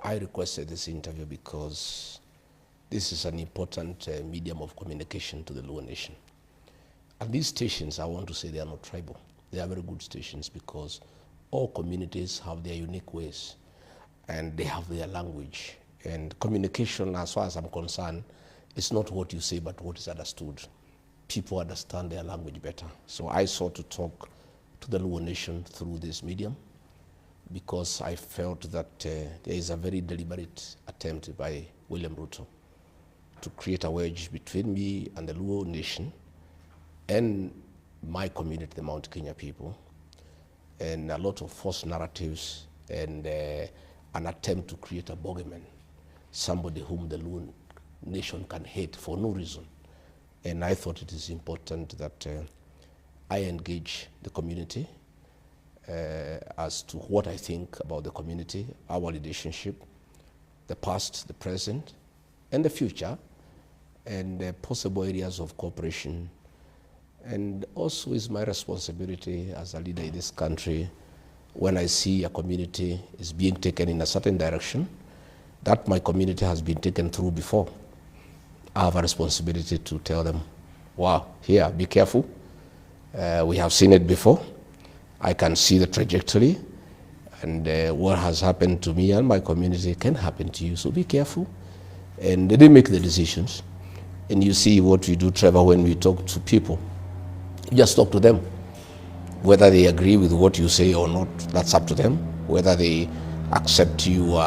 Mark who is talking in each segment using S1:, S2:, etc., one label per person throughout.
S1: I requested this interview because this is an important medium of communication to the Luo Nation. And these stations, I want to say they are not tribal. They are very good stations because all communities have their unique ways and they have their language. And communication, as far as I'm concerned, is not what you say, but what is understood. People understand their language better. So I sought to talk to the Luo Nation through this medium because I felt that there is a very deliberate attempt by William Ruto to create a wedge between me and the Luo Nation and my community, the Mount Kenya people, and a lot of false narratives and an attempt to create a bogeyman, somebody whom the Luo Nation can hate for no reason. And I thought it is important that I engage the community as to what I think about the community, our relationship, the past, the present, and the future, and possible areas of cooperation. And also is my responsibility as a leader in this country when I see a community is being taken in a certain direction that my community has been taken through before. I have a responsibility to tell them, wow, here, be careful. We have seen it before. I can see the trajectory, and what has happened to me and my community can happen to you, so be careful. And they make the decisions. And you see what we do, Trevor, when we talk to people. You just talk to them. Whether they agree with what you say or not, that's up to them. Whether they accept your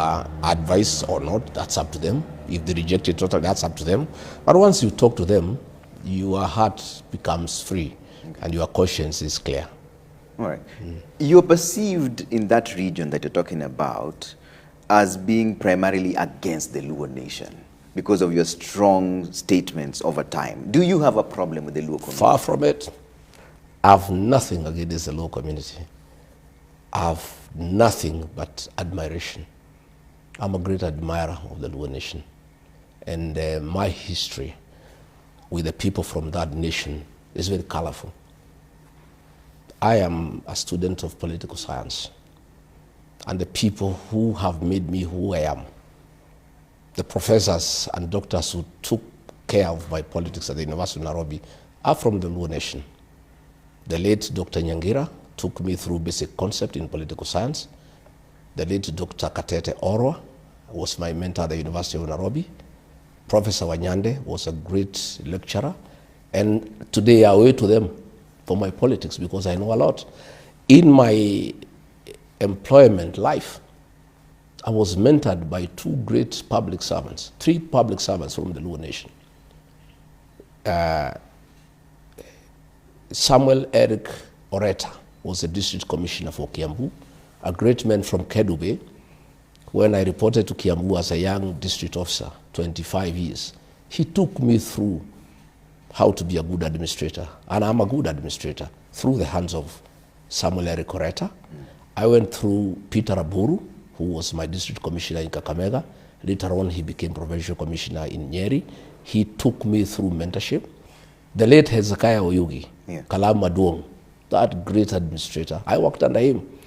S1: advice or not, that's up to them. If they reject it totally, that's up to them. But once you talk to them, your heart becomes free and your conscience is clear.
S2: All right. You're perceived in that region that you're talking about as being primarily against the Luo Nation because of your strong statements over time. Do you have a problem with the Luo community?
S1: Far from it. I have nothing against the Luo community. I have nothing but admiration. I'm a great admirer of the Luo Nation. And my history with the people from that nation is very colorful. I am a student of political science, and the people who have made me who I am, the professors and doctors who took care of my politics at the University of Nairobi, are from the Luo Nation. The late Dr. Nyangira took me through basic concept in political science. The late Dr. Katete Orwa was my mentor at the University of Nairobi. Professor Wanyande was a great lecturer, and today I owe to them for my politics because I know a lot. In my employment life, I was mentored by two great public servants, three public servants from the Luo Nation. Samuel Eric Oreta was a district commissioner for Kiambu, a great man from Kedube. When I reported to Kiambu as a young district officer, 25 years, he took me through how to be a good administrator. And I'm a good administrator through the hands of Samuel Eric Oreta. I went through Peter Aburu, who was my district commissioner in Kakamega. Later on, he became provincial commissioner in Nyeri. He took me through mentorship. The late Hezekiah Oyugi, Kalam Maduong, that great administrator, I worked under him.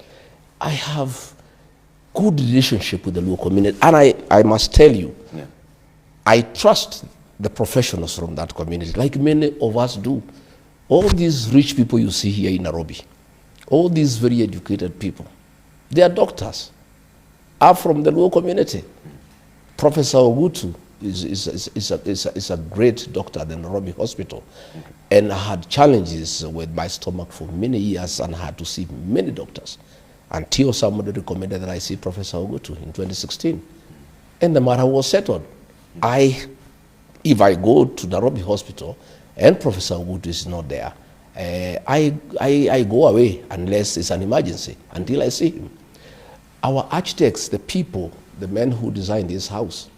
S1: I have good relationship with the Luo community, and I must tell you, I trust the professionals from that community, like many of us do. All these rich people you see here in Nairobi, all these very educated people, they are doctors, are from the Luo community. Professor Ogutu is a great doctor at the Nairobi hospital. And I had challenges with my stomach for many years and had to see many doctors until somebody recommended that I see Professor Ogutu in 2016. And the matter was settled. If I go to Nairobi hospital and Professor Ogutu is not there, I go away unless it's an emergency, until I see him. Our architects, the people, the men who designed this house,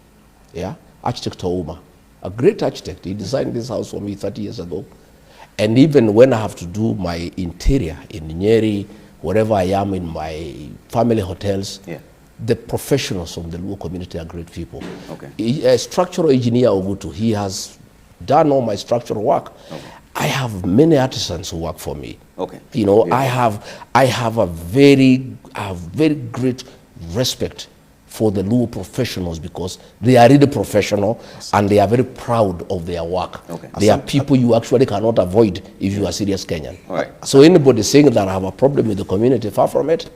S1: Architect Touma, a great architect, he designed this house for me 30 years ago. And even when I have to do my interior in Nyeri, wherever I am in my family hotels, the professionals from the Luo community are great people. A structural engineer, Ogutu, he has done all my structural work. I have many artisans who work for me. You know, I have a very great respect for the Luo professionals because they are really professional and they are very proud of their work.
S2: Okay.
S1: They are people you actually cannot avoid if you are serious Kenyan.
S2: Right.
S1: So anybody saying that I have a problem with the community, far from it.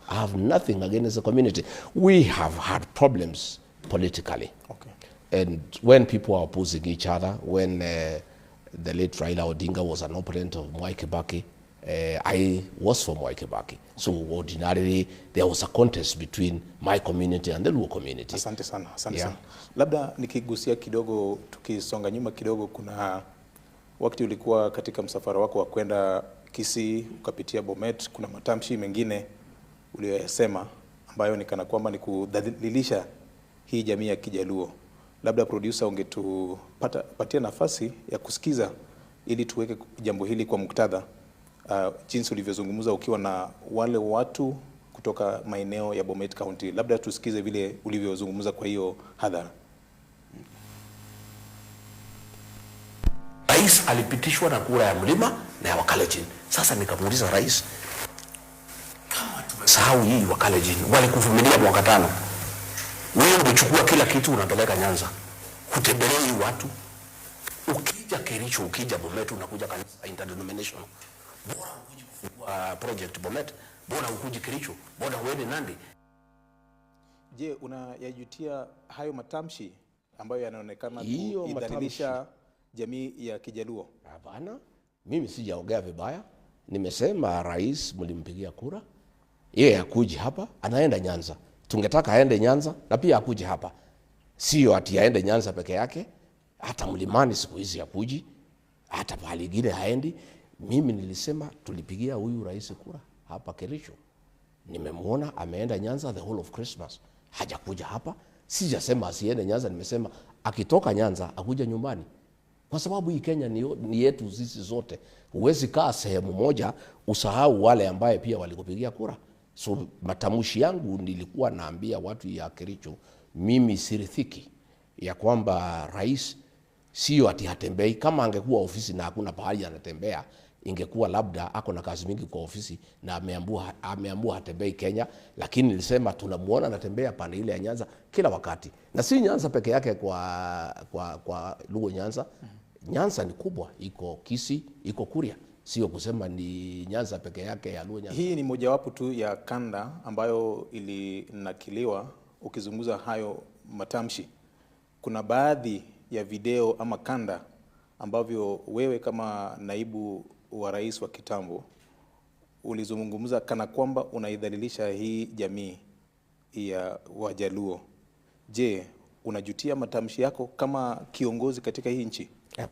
S1: I have nothing against the community. We have had problems politically.
S3: Okay.
S1: And when people are opposing each other, when the late Raila Odinga was an opponent of Mwai Kibaki, I was for Mwai Kibaki. So ordinarily, there was a contest between my community and the Luo community.
S3: Asante sana, asante
S1: Yeah.
S3: sana. Labda nikigusia kidogo, tukisonga nyuma kidogo, kuna wakati ulikuwa katika msafara wako wa kwenda Kisii, ukapitia Bomet, kuna matamshi mengine uliyoyasema ambayo ni kana kwamba ni kudhalilisha hii jamii ya Kijaluo. Labda producer ungetupatia nafasi ya kusikiza ili tuweke jambo hili kwa muktadha, jinsi ulivyozungumza ukiwa na wale watu kutoka maeneo ya Bomet County. Labda tusikize vile ulivyozungumza kwa hiyo hadhara.
S1: Rais alipitishwa na kura ya mlima na ya Wakalenjin. Sasa nikamuuliza rais, kama tumesahau hii Wakalenjin walikuvumilia mwaka 5, wewe unachukua kila kitu unapeleka Nyanza, kutembelea hii watu, ukija Kericho, ukija Bomet, unakuja kanisa interdenominational, bora ukuje kufungua project Bomet, bora ukuje Kericho, bora uende Nandi.
S3: Je, unayajutia hayo matamshi ambayo yanaonekana
S1: Hiyo
S3: kuidhalilisha jamii ya Kijaluo?
S1: Hapana, mimi sijaongea vibaya. Nimesema rais mlimpigia kura, yeye akuje hapa, anaenda Nyanza. Tungetaka aende Nyanza na pia akuje hapa. Sio ati aende Nyanza peke yake, hata mlimani siku hizi akuji, hata pahali ingine haendi. Mimi nilisema tulipigia huyu rais kura hapa Kericho. Nimemuona ameenda Nyanza the whole of Christmas. Hajakuja hapa. Sijasema asiende Nyanza, nimesema akitoka Nyanza akuja nyumbani. Kwa sababu hii Kenya ni yetu sisi zote. Huwezi kaa sehemu moja usahau wale ambaye pia walikupigia kura. So matamshi yangu nilikuwa naambia watu ya Kericho, mimi sirithiki ya kwamba rais sio ati hatembei. Kama angekuwa ofisi na hakuna pahali anatembea, ingekuwa labda ako na kazi mingi kwa ofisi na ameamua hatembei Kenya. Lakini nilisema tunamuona anatembea pande ile ya Nyanza kila wakati. Na si Nyanza peke yake kwa Luo Nyanza. Nyanza ni kubwa, iko Kisii, iko Kuria. Sio kusema ni Nyanza peke yake ya Luo Nyanza.
S3: Hii ni mojawapo tu ya kanda ambayo ilinakiliwa ukizungumza hayo matamshi. Kuna baadhi ya video ama kanda ambavyo wewe kama naibu wa rais wa kitambo ulizungumza kana kwamba unaidhalilisha hii jamii ya Wajaluo. Je, unajutia matamshi yako kama kiongozi katika hii nchi?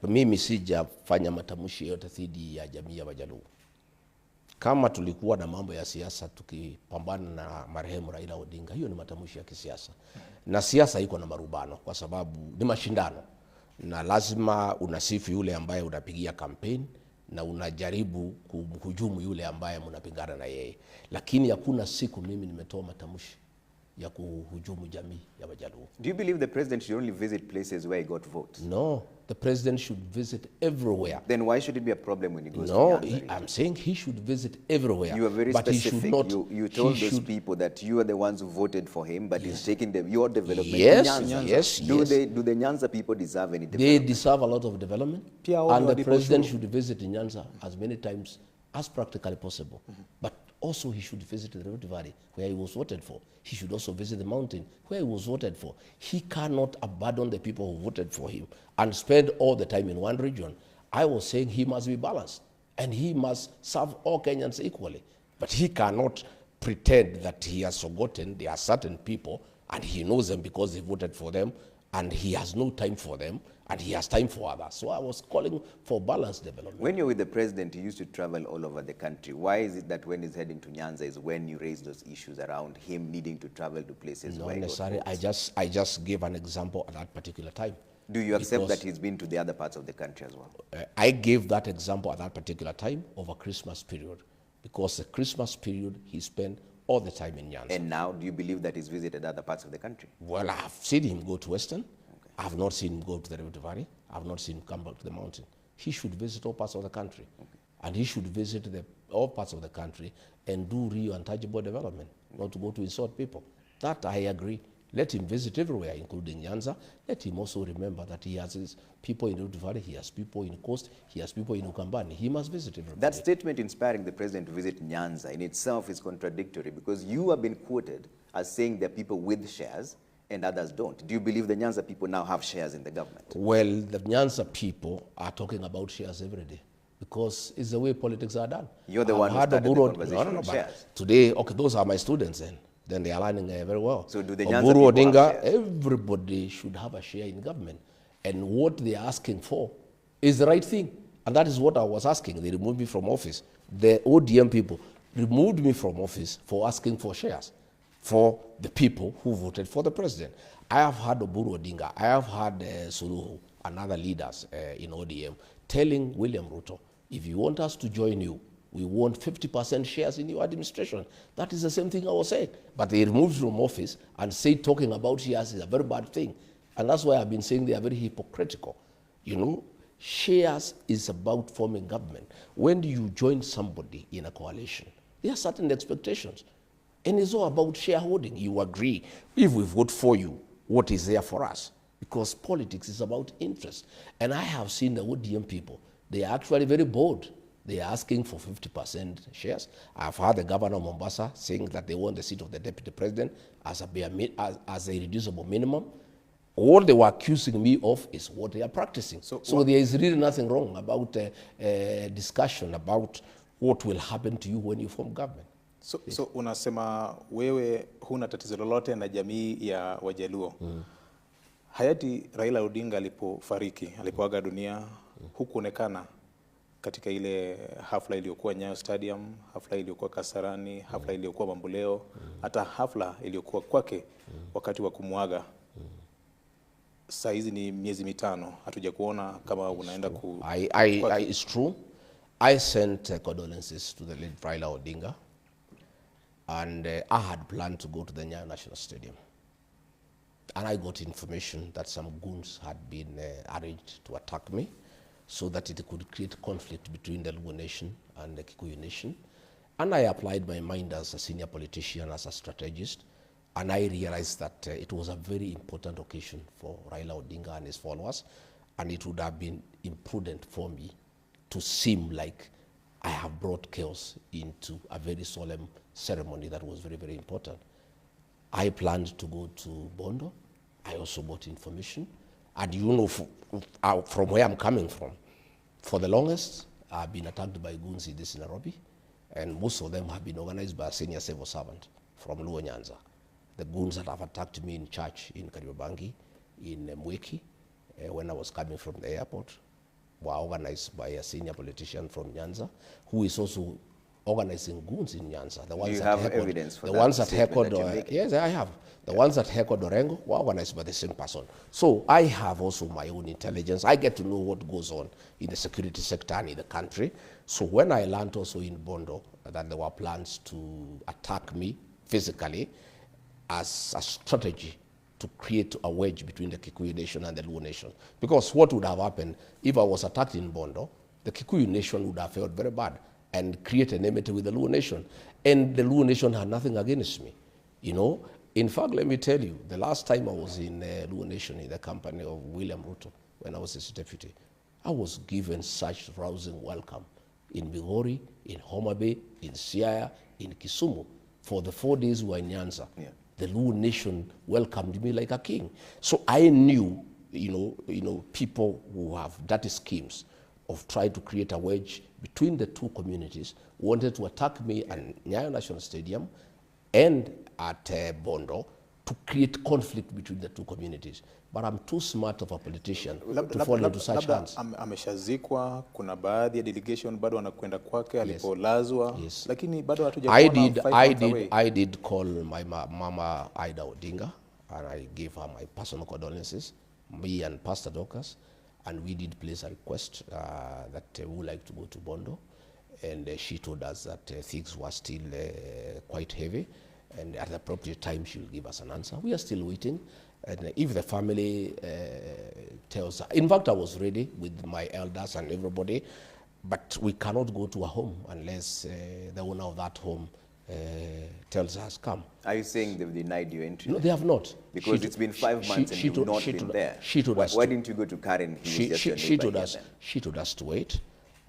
S1: Mimi sijafanya matamshi yote dhidi ya jamii ya Wajaluo. Kama tulikuwa na mambo ya siasa tukipambana na marehemu Raila Odinga, hiyo ni matamshi ya kisiasa. Na siasa iko na marubano kwa sababu ni mashindano. Na lazima unasifu yule ambaye unapigia campaign na unajaribu kumhujumu yule ambaye mnapingana na yeye. Lakini hakuna siku mimi nimetoa matamshi ya kuhujumu jamii ya Wajaluo.
S2: Do you believe the president should only visit places where he got votes?
S1: No, the president should visit everywhere.
S2: Then why should it be a problem when he goes to
S1: No,
S2: Nyanza?
S1: I'm saying he should visit everywhere.
S2: You are very
S1: but
S2: specific.
S1: He should not,
S2: you told
S1: he
S2: those
S1: should,
S2: people that you are the ones who voted for him, but he's taking your development
S1: Yes,
S2: to Nyanza.
S1: yes,
S2: do
S1: yes.
S2: Do the Nyanza people deserve any
S1: They
S2: development?
S1: deserve a lot of development.
S3: Pia wao
S1: And the
S3: walipo
S1: president
S3: shuru.
S1: should visit Nyanza as many times as practically possible. But also he should visit the Rift Valley where he was voted for. He should also visit the mountain where he was voted for. He cannot abandon the people who voted for him and spend all the time in one region. I was saying he must be balanced and he must serve all Kenyans equally. But he cannot pretend that he has forgotten there are certain people and he knows them because he voted for them and he has no time for them and he has time for others. So I was calling for balanced development.
S2: When you're with the president, he used to travel all over the country. Why is it that when he's heading to Nyanza is when you raise those issues around him needing to travel to places
S1: Not
S2: where he got
S1: necessarily.
S2: votes?
S1: I just gave an example at that particular time.
S2: Do you accept
S1: Because,
S2: that he's been to the other parts of the country as well?
S1: I gave that example at that particular time over Christmas period because the Christmas period he spent all the time in Nyanza.
S2: And now, do you believe that he's visited other parts of the country?
S1: Well, I have seen him go to Western. I have not seen him go to the Rift Valley. I have not seen him come back to the mountain. He should visit all parts of the country. And he should visit all parts of the country and do real and tangible development, not to go to insult people. That I agree. Let him visit everywhere, including Nyanza. Let him also remember that he has his people in Rift Valley, he has people in Coast, he has people in Ukambani. He must visit everybody.
S2: That statement inspiring the president to visit Nyanza in itself is contradictory, because you have been quoted as saying there are people with shares and others don't. Do you believe the Nyanza people now have shares in the government?
S1: Well, the Nyanza people are talking about shares every day, because it's the way politics are done.
S2: You're the one who started the conversation on shares.
S1: Today, okay, those are my students then they are learning very well.
S2: So do the Nyanza people
S1: Odinga,
S2: have shares?
S1: everybody should have a share in government. And what they are asking for is the right thing. And that is what I was asking. They removed me from office. The ODM people removed me from office for asking for shares for the people who voted for the president. I have had Oburu Odinga, I have had Suluhu and other leaders in ODM telling William Ruto, if you want us to join you, we want 50% shares in your administration. That is the same thing I was saying. But they removed from office and say talking about shares is a very bad thing. And that's why I've been saying they are very hypocritical. You know, shares is about forming government. When you join somebody in a coalition, there are certain expectations. And it's all about shareholding. You agree, if we vote for you, what is there for us? Because politics is about interest. And I have seen the ODM people, they are actually very bold. They are asking for 50% shares. I've heard the governor of Mombasa saying that they want the seat of the deputy president as a reducible minimum. All they were accusing me of is what they are practicing. So there is really nothing wrong about discussion about what will happen to you when you form government.
S3: So unasema wewe huna tatizo lolote na jamii ya Wajaluo. Hayati Raila Odinga alipofariki, alipoaga dunia, hukuonekana katika ile hafla iliyokuwa Nyayo Stadium, hafla iliyokuwa Kasarani, hafla iliyokuwa Mamboleo, hata hafla iliyokuwa kwake wakati wa kumuaga. Saa hizi ni miezi mitano, hatuja kuona kama unaenda ku...
S1: It's true. I sent condolences to the late Raila Odinga, and I had planned to go to the Nyayo National Stadium. And I got information that some goons had been arranged to attack me, so that it could create conflict between the Luo Nation and the Kikuyu Nation. And I applied my mind as a senior politician, as a strategist, and I realized that it was a very important occasion for Raila Odinga and his followers, and it would have been imprudent for me to seem like I have brought chaos into a very solemn ceremony that was very, very important. I planned to go to Bondo. I also got information. And you know, from where I'm coming from, for the longest, I've been attacked by goons in this Nairobi, and most of them have been organized by a senior civil servant from Luo Nyanza. The goons that have attacked me in church in Kariobangi, in Mweki, when I was coming from the airport, were organized by a senior politician from Nyanza, who is also organizing goons in Nyanza. The ones
S2: Do you
S1: that
S2: have
S1: heckled,
S2: evidence for
S1: the
S2: that
S1: ones that
S2: statement
S1: heckled,
S2: that you're making?
S1: yes, I have. The ones that heckled Orengo were organized by the same person. So I have also my own intelligence. I get to know what goes on in the security sector and in the country. So when I learned also in Bondo that there were plans to attack me physically as a strategy to create a wedge between the Kikuyu Nation and the Luo Nation. Because what would have happened if I was attacked in Bondo, the Kikuyu Nation would have felt very bad and create an enmity with the Luo Nation. And the Luo Nation had nothing against me, you know. In fact, let me tell you, the last time I was in Luo Nation in the company of William Ruto, when I was his deputy, I was given such rousing welcome in Migori, in Homa Bay, in Siaya, in Kisumu. For the 4 days we were in Nyanza, the Luo Nation welcomed me like a king. So I knew, you know, people who have dirty schemes of trying to create a wedge between the two communities wanted to attack me at Nyayo National Stadium and at Bondo to create conflict between the two communities. But I'm too smart of a politician to fall into such hands.
S3: Ameshazikwa, kuna baadhi ya delegation bado wanakwenda kwake alipolazwa, lakini bado hatuja
S1: I did call my mama Ida Odinga, and I gave her my personal condolences, me and Pastor Dorcas, and we did place a request that we would like to go to Bondo, and she told us that things were still quite heavy, and at the appropriate time she will give us an answer. We are still waiting, and if the family tells us, in fact I was ready with my elders and everybody, but we cannot go to a home unless the owner of that home tells us, come.
S2: Are you saying they've denied you entry?
S1: No, they have not.
S2: Because it's been 5 months and you've not been there. Why didn't you go to Karen?
S1: She told us to wait,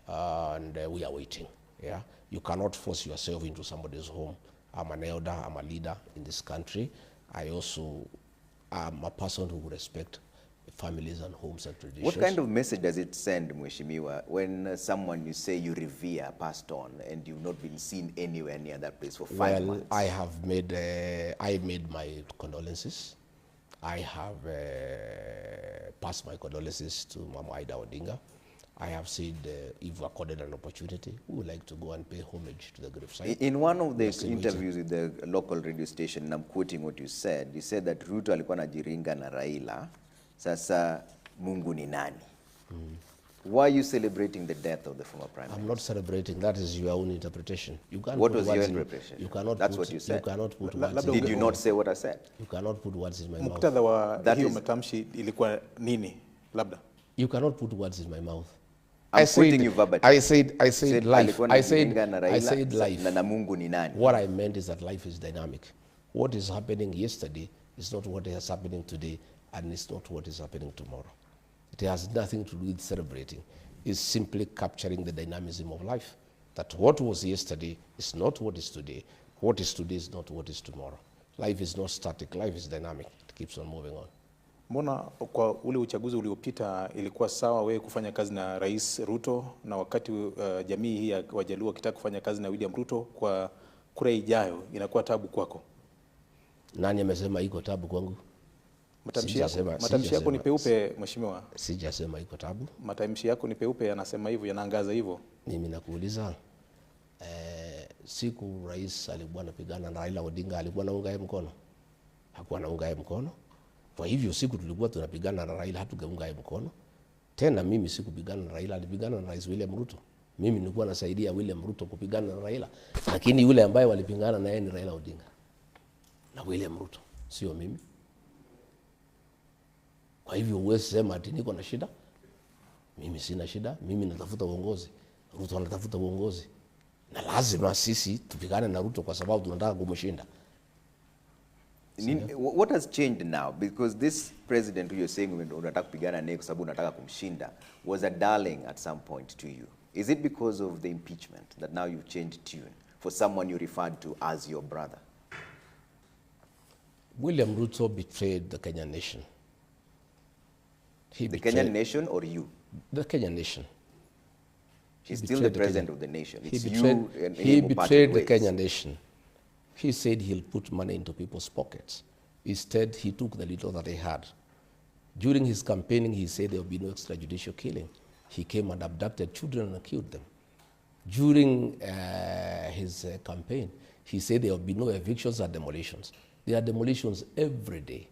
S1: and we are waiting. Yeah, you cannot force yourself into somebody's home. I'm an elder, I'm a leader in this country. I also am a person who respect families and homes and traditions.
S2: What kind of message does it send, Mheshimiwa, when someone you say you revere passed on and you've not been seen anywhere near that place for 5 months?
S1: I have made, I made my condolences. I have passed my condolences to Mama Ida Odinga. I have said if accorded an opportunity, we would like to go and pay homage to the gravesite.
S2: In one of the interviews with the local radio station, and I'm quoting what you said that Ruto alikuwa anajiringa na Raila, sasa Mungu ni nani? Why are you celebrating the death of the former prime minister?
S1: I'm not celebrating. That is your own interpretation. You can't
S2: what was your interpretation?
S1: You cannot.
S2: That's what you said.
S1: You cannot put words.
S2: Did you not say what I said?
S1: You cannot put words in my mouth.
S3: Muktadha wa hiyo matamshi ilikuwa nini? Labda.
S1: You cannot put words in my mouth.
S2: I'm quoting you verbatim.
S1: I said life. I said life.
S2: Na Mungu ni nani?
S1: What I meant is that life is dynamic. What is happening yesterday is not what is happening today, and it's not what is happening tomorrow. It has nothing to do with celebrating. It's simply capturing the dynamism of life. That what was yesterday is not what is today. What is today is not what is tomorrow. Life is not static. Life is dynamic. It keeps on moving on.
S3: Mbona kwa ule uchaguzi uliopita ilikuwa sawa wewe kufanya kazi na Rais Ruto, na wakati jamii hii ya Wajaluo kitaka kufanya kazi na William Ruto, kwa kura ijayo inakuwa tabu kwako?
S1: Nani amesema iko tabu kwangu?
S3: Matamshi yako ni peupe, Mheshimiwa.
S1: Sijasema iko tabu.
S3: Matamshi yako ni peupe, yanasema hivyo, yanaangaza hivyo.
S1: Mimi nakuuliza, siku rais alikuwa anapigana na Raila Odinga, alikuwa anaunga yeye mkono? Hakuwa anaunga yeye mkono. Kwa hivyo siku tulikuwa tunapigana na Raila hatugeunga yeye mkono. Tena mimi sikupigana na Raila, alipigana na Rais William Ruto. Mimi nilikuwa nasaidia William Ruto kupigana na Raila. Lakini yule ambaye walipingana na yeye ni Raila Odinga na William Ruto, sio mimi. Kwa hivyo huwezi sema ati niko na shida. Mimi sina shida, mimi natafuta uongozi. Ruto anatafuta uongozi. Na lazima sisi tupigane na Ruto kwa sababu tunataka kumshinda.
S2: What has changed now? Because this president who you're saying unataka kupigana naye kwa sababu unataka kumshinda was a darling at some point to you. Is it because of the impeachment that now you've changed tune for someone you referred to as your brother?
S1: William Ruto betrayed the Kenyan nation.
S2: The Kenyan nation or you?
S1: The Kenyan nation.
S2: He's still the president of the nation. It's
S1: he betrayed the Kenyan nation. He said he'll put money into people's pockets. Instead, he took the little that he had. During his campaigning, he said there will be no extrajudicial killing. He came and abducted children and killed them. During his campaign, he said there will be no evictions or demolitions. There are demolitions every day.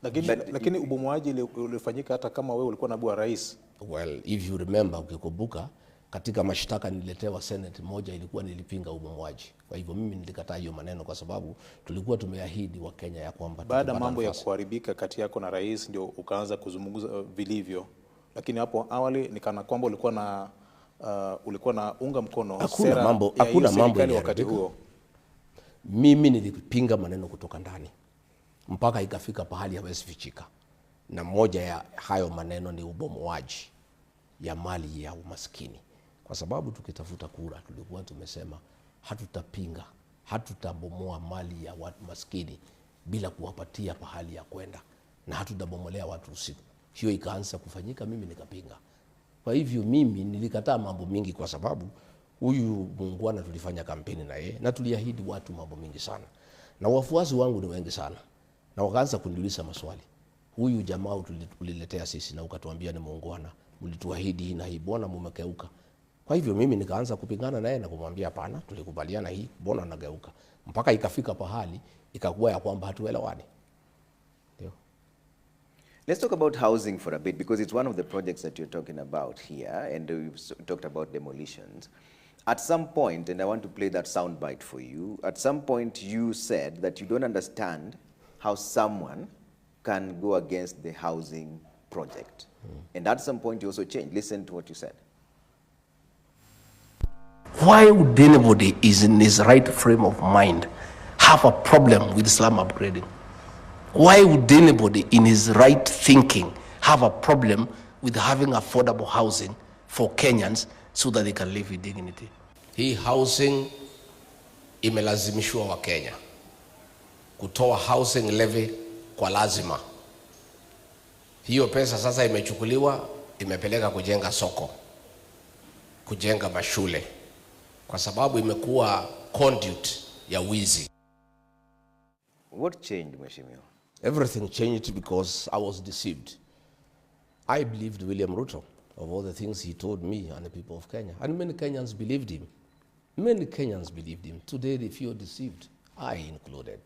S3: Lakini ubomoaji ulifanyika hata kama wewe ulikuwa naibu wa rais.
S1: Well, if you remember, ukikumbuka, katika mashtaka niletewa Senate moja ilikuwa nilipinga ubomoaji. Kwa hivyo mimi nilikataa hiyo maneno kwa sababu tulikuwa tumeahidi wa Kenya ya kwamba
S3: baada mambo ya kuharibika kati yako na rais ndio ukaanza kuzungumza vilivyo. Lakini hapo awali ni kana kwamba ulikuwa na unga mkono sera
S1: hakuna mambo
S3: wakati huo.
S1: Mimi nilipinga maneno kutoka ndani mpaka ikafika pahali hawezi fichika. Na moja ya hayo maneno ni ubomoaji ya mali ya umaskini. Kwa sababu tukitafuta kura tulikuwa tumesema hatutapinga, hatutabomoa mali ya watu maskini bila kuwapatia pahali ya kwenda, na hatutabomolea watu usiku. Hiyo ikaanza kufanyika, mimi nikapinga. Kwa hivyo mimi nilikataa mambo mingi kwa sababu huyu muungwana tulifanya kampeni na yeye na tuliahidi watu mambo mingi sana. Na wafuasi wangu ni wengi sana. Na wakaanza kuniuliza maswali. Huyu jamaa uliletea sisi na ukatuambia ni muungwana, mlituahidi hii na hii, mbona mmekeuka? Kwa hivyo mimi nikaanza kupingana naye na kumwambia hapana, tulikubaliana hii, mbona nageuka? Mpaka ikafika pahali ikakuwa ya kwamba hatuelewani. Ndio.
S2: Let's talk about housing for a bit, because it's one of the projects that you're talking about here, and we've talked about demolitions. At some point, and I want to play that soundbite for you, at some point you said that you don't understand how someone can go against the housing project. And at some point you also changed. Listen to what you said.
S1: Why would anybody is in his right frame of mind have a problem with slum upgrading? Why would anybody in his right thinking have a problem with having affordable housing for Kenyans so that they can live with dignity? Hii housing imelazimishwa wa Kenya kutoa housing levy kwa lazima. Hiyo pesa sasa imechukuliwa, imepeleka kujenga soko, kujenga mashule, kwa sababu imekuwa conduit ya wizi.
S2: What changed, Mheshimiwa?
S1: Everything changed because I was deceived. I believed William Ruto of all the things he told me and the people of Kenya. And many Kenyans believed him. Many Kenyans believed him. Today they feel deceived, I included.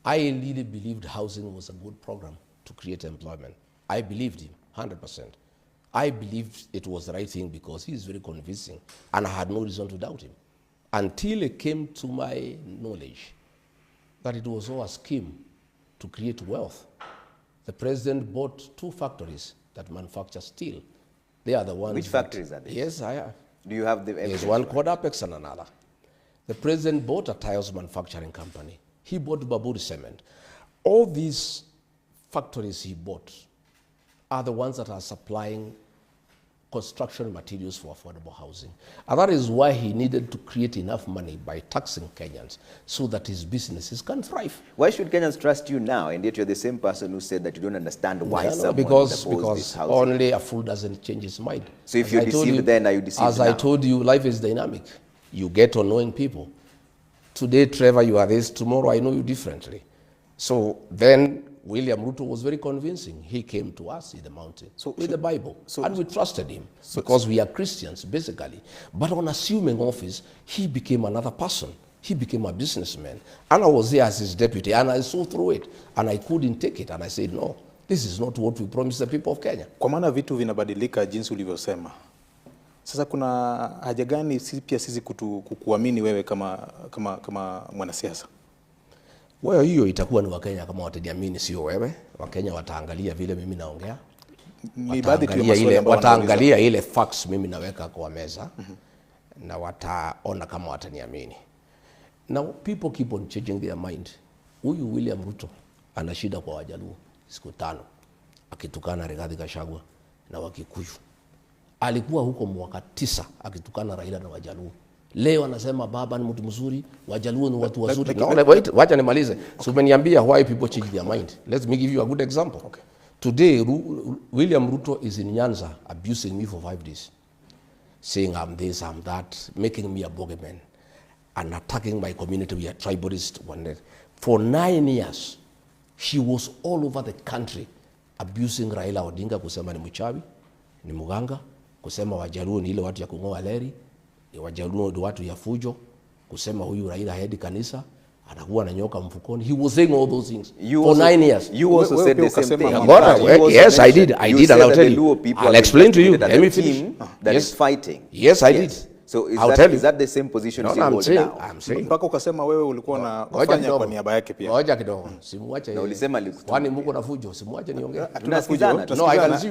S1: I really believed housing was a good program to create employment. I believed him, 100%. I believed it was the right thing because he is very convincing and I had no reason to doubt him. Until it came to my knowledge that it was all a scheme to create wealth. The president bought 2 factories that manufacture steel. They are the ones.
S2: Which factories are they?
S1: Yes, I have.
S2: Do you have the evidence?
S1: There's one called Apex and another. The president bought a tiles manufacturing company. He bought Baburi Cement. All these factories he bought are the ones that are supplying construction materials for affordable housing. And that is why he needed to create enough money by taxing Kenyans so that his businesses can thrive.
S2: Why should Kenyans trust you now, and yet you're the same person who said that you don't understand why someone
S1: because
S2: this housing?
S1: Only a fool doesn't change his mind.
S2: So if you're deceived then, are you deceived
S1: As
S2: now?
S1: I told you, life is dynamic. You get on knowing people. Today, Trevor, you are this. Tomorrow, I know you differently. So then William Ruto was very convincing. He came to us in the mountain with the Bible, and we trusted him because we are Christians, basically. But on assuming office, he became another person. He became a businessman. And I was there as his deputy, and I saw through it, and I couldn't take it. And I said, no, this is not what we promised the people of Kenya.
S3: Kwa maana vitu vinabadilika jinsi ulivyosema. Sasa kuna haja gani pia sisi kukuamini wewe kama mwanasiasa?
S1: Well, hiyo itakuwa ni Wakenya kama wataniamini, sio wewe. Wakenya wataangalia vile mimi naongea. Wataangalia ile facts mimi naweka kwa meza. Na wataona kama wataniamini. Now people keep on changing their mind. Huyu William Ruto ana shida kwa Wajaluo siku 5 akitukana Rigathi Gachagua na Wakikuyu. Alikuwa huko mwaka 9 akitukana Raila na Wajaluo. Leo anasema baba ni mtu mzuri, Wajaluo ni watu wazuri. Wacha nimalize. So umeniambia why people change their mind. Let me give you a good example. Okay. Today, William Ruto is in Nyanza abusing me for 5 days. Saying I'm this, I'm that, making me a bogeyman, and attacking my community. We are tribalist. For 9 years, he was all over the country abusing Raila Odinga, kusema ni mchawi, ni muganga, kusema Wajaluo ni ile watu ya kungoa leri, Wajaluo ni watu ya fujo, kusema huyu Raila haendi kanisa, anakuwa na nyoka mfukoni. He was saying all those things for 9 years.
S2: You also said the same thing.
S1: Yes, I did. And I'll tell you. I'll explain to you. Let me finish.
S2: That is fighting.
S1: Yes, I did.
S2: So is that the same position you hold now?
S1: I'm saying.
S3: Mpaka ukasema wewe ulikuwa unafanya kwa niaba yake pia.
S1: Ngoja kidogo. Simuache.
S2: Na ulisema
S1: kwani mko na fujo, simuache niongee.
S2: Tunasikizana.
S1: No, I can see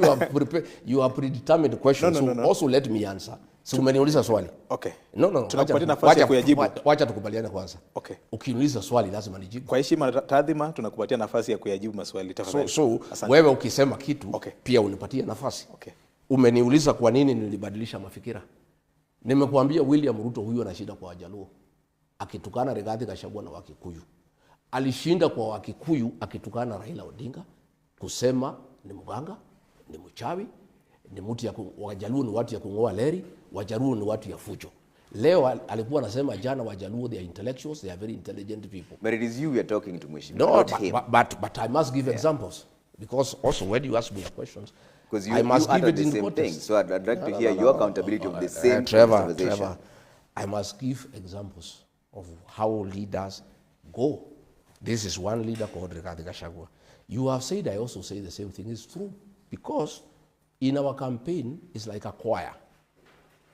S1: you have predetermined questions. So also let me answer. So umeniuliza swali.
S3: Okay.
S1: No.
S3: Tunakupatia nafasi ya kuyajibu.
S1: Wacha tukubaliane kwanza.
S3: Okay.
S1: Ukiniuliza swali lazima nijibu.
S3: Kwa heshima na taadhima tunakupatia nafasi ya kuyajibu maswali tafadhali.
S1: So wewe ukisema kitu pia unipatie nafasi.
S3: Okay.
S1: Umeniuliza kwa nini nilibadilisha mafikira. Nimekuambia William Ruto huyu ana shida kwa Wajaluo. Akitukana Rigathi Gachagua na Wakikuyu. Alishinda kwa Wakikuyu akitukana Raila Odinga, kusema ni mganga, ni mchawi, ni mtu ya Wajaluo ni watu ya kungoa leri, Wajaluo ni watu ya fujo. Leo alikuwa anasema jana Wajaluo they are intellectuals, they are very intelligent people.
S2: But it is you are talking to Mheshimiwa.
S1: No, but I must give examples because also when you ask me questions,
S2: because you
S1: must give it
S2: the
S1: in
S2: same
S1: context.
S2: thing. So I'd like to hear your accountability of the same
S1: Trevor, I must give examples of how leaders go. This is one leader called Rigathi Gachagua. You have said, I also say the same thing is true. Because in our campaign, it's like a choir.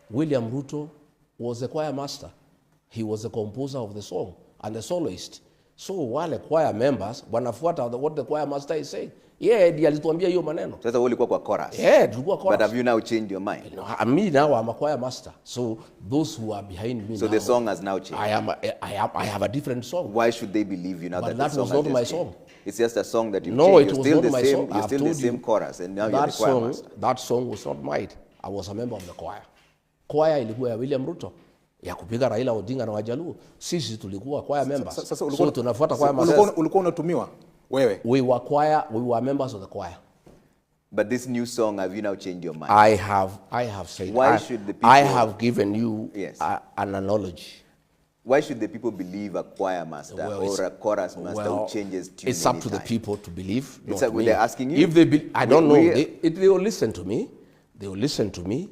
S1: William Ruto was a choir master. He was the composer of the song and the soloist. So wale choir members wanafuata what the choir master is saying. Yeah, ndiye alituambia hiyo maneno.
S2: Sasa wewe ulikuwa kwa chorus.
S1: Yeah, tulikuwa chorus.
S2: But have you now changed your mind?
S1: No, me now I'm a choir master. So those who are behind me
S2: so
S1: now,
S2: the song has now changed.
S1: I have a different song.
S2: Why should they believe you now
S1: But
S2: that
S1: that
S2: the
S1: was
S2: song
S1: not
S2: has
S1: my
S2: just
S1: song.
S2: changed? It's just a song that you've
S1: No,
S2: changed.
S1: it
S2: You're
S1: was
S2: still
S1: not
S2: the
S1: my
S2: same,
S1: song.
S2: you're still the same chorus, and now you're the choir master.
S1: That song was not mine. I was a member of the choir. Choir ilikuwa ya William Ruto ya kupiga Raila Odinga na Wajaluo. Sisi tulikuwa choir members. So tunafuata choir master.
S3: Ulikuwa unatumiwa wewe?
S1: We were members of the choir.
S2: But this new song, have you now changed your mind?
S1: I have said.
S2: Why should the people?
S1: I have given you
S2: yes.
S1: An analogy.
S2: Why should the people believe a choir master or a chorus master who changes tune?
S1: It's up to the people to believe.
S2: It's like they're asking you.
S1: If they, I don't know. They will listen to me. They will listen to me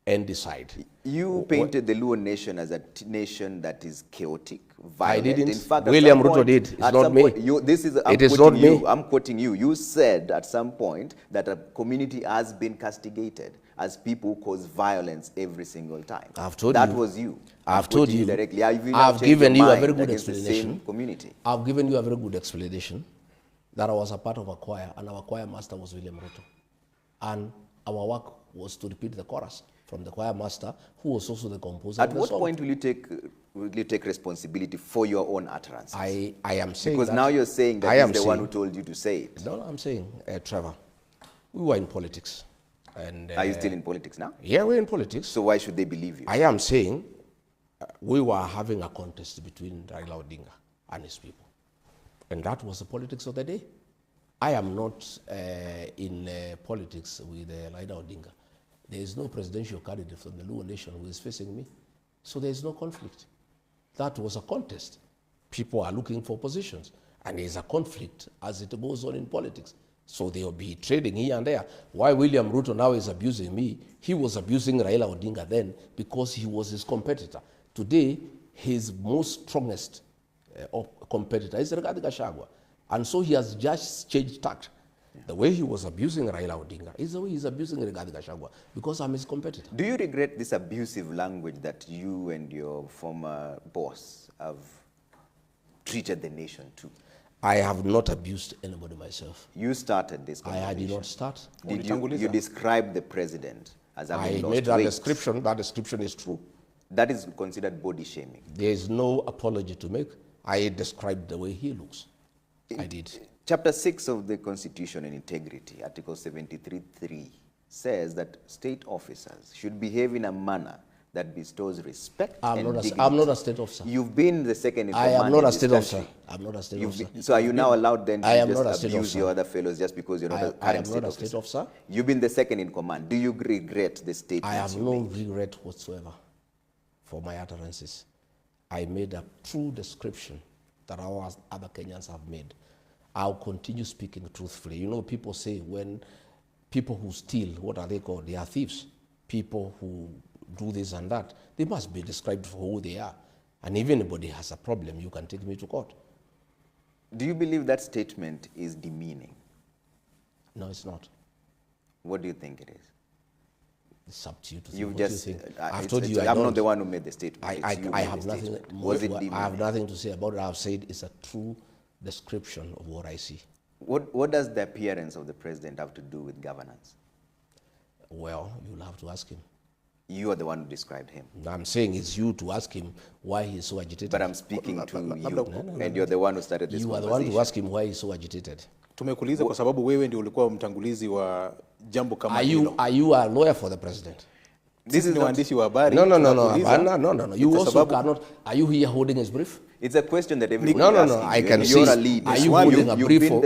S1: and decide.
S2: You painted the Luo nation as a nation that is chaotic, violent.
S1: I didn't.
S2: In fact,
S1: William Ruto did. It's not me.
S2: It is not me. I'm quoting you. You said at some point that a community has been castigated as people who cause violence every single time.
S1: I've told
S2: that
S1: you.
S2: That was you.
S1: I've told you.
S2: Directly.
S1: I've given you a very good explanation.
S2: Community.
S1: I've given you a very good explanation that I was a part of a choir, and our choir master was William Ruto. And our work was to repeat the chorus from the choir master, who was also the composer of the song.
S2: At what point will you take responsibility for your own utterances?
S1: I am saying
S2: because now you're saying that he's the one who told you to say it.
S1: No, I'm saying, Trevor, we were in politics. And,
S2: are you still in politics now?
S1: Yeah, we're in politics.
S2: So why should they believe you?
S1: I am saying we were having a contest between Raila Odinga and his people. And that was the politics of the day. I am not in politics with Raila Odinga. There is no presidential candidate from the Luo nation who is facing me. So there is no conflict. That was a contest. People are looking for positions. And there is a conflict as it goes on in politics. So they will be trading here and there. Why William Ruto now is abusing me, he was abusing Raila Odinga then because he was his competitor. Today, his most strongest competitor is Rigathi Gachagua. And so he has just changed tact. The way he was abusing Raila Odinga is the way he's abusing Rigathi Gachagua because I'm his competitor.
S2: Do you regret this abusive language that you and your former boss have treated the nation to?
S1: I have not abused anybody myself.
S2: You started this conversation.
S1: I did not start.
S2: Did you describe the president as having lost
S1: weight? I made that description. That description is true.
S2: That is considered body shaming.
S1: There is no apology to make. I described the way he looks. I did.
S2: Chapter 6 of the Constitution and Integrity, Article 73.3, says that state officers should behave in a manner that bestows respect and dignity.
S1: I'm not a state officer.
S2: You've been the second in command.
S1: I am not a state officer. I'm not a state officer.
S2: So are you now allowed then to just abuse your other fellows just because you're not a current state officer? I am not a state officer. You've been the second in command. Do you regret the statements
S1: I have no regret whatsoever for my utterances. I made a true description that our other Kenyans have made. I'll continue speaking truthfully. You know, people say when people who steal, what are they called? They are thieves. People who do this and that, they must be described for who they are. And if anybody has a problem, you can take me to court.
S2: Do you believe that statement is demeaning?
S1: No, it's not.
S2: What do you think it is?
S1: It's up to you to
S2: think.
S1: What you think. I've told you
S2: I'm not the one who made the statement.
S1: I have nothing. I have nothing to say about it. I've said it's a true description of what I see.
S2: What does the appearance of the president have to do with governance?
S1: Well, you'll have to ask him.
S2: You are the one who described him.
S1: I'm saying it's you to ask him why he's so agitated.
S2: But I'm speaking to you, and you're the one who started this conversation.
S1: You are the one to ask him why he's so agitated.
S3: Tumekuuliza kwa sababu wewe ndio ulikuwa mtangulizi wa jambo kama hilo.
S1: Are you a lawyer for the president?
S3: This is waandishi wa habari.
S1: No. You also cannot. Are you here holding his brief?
S2: It's a question that everybody
S1: is asking. I can see. Are you holding a brief for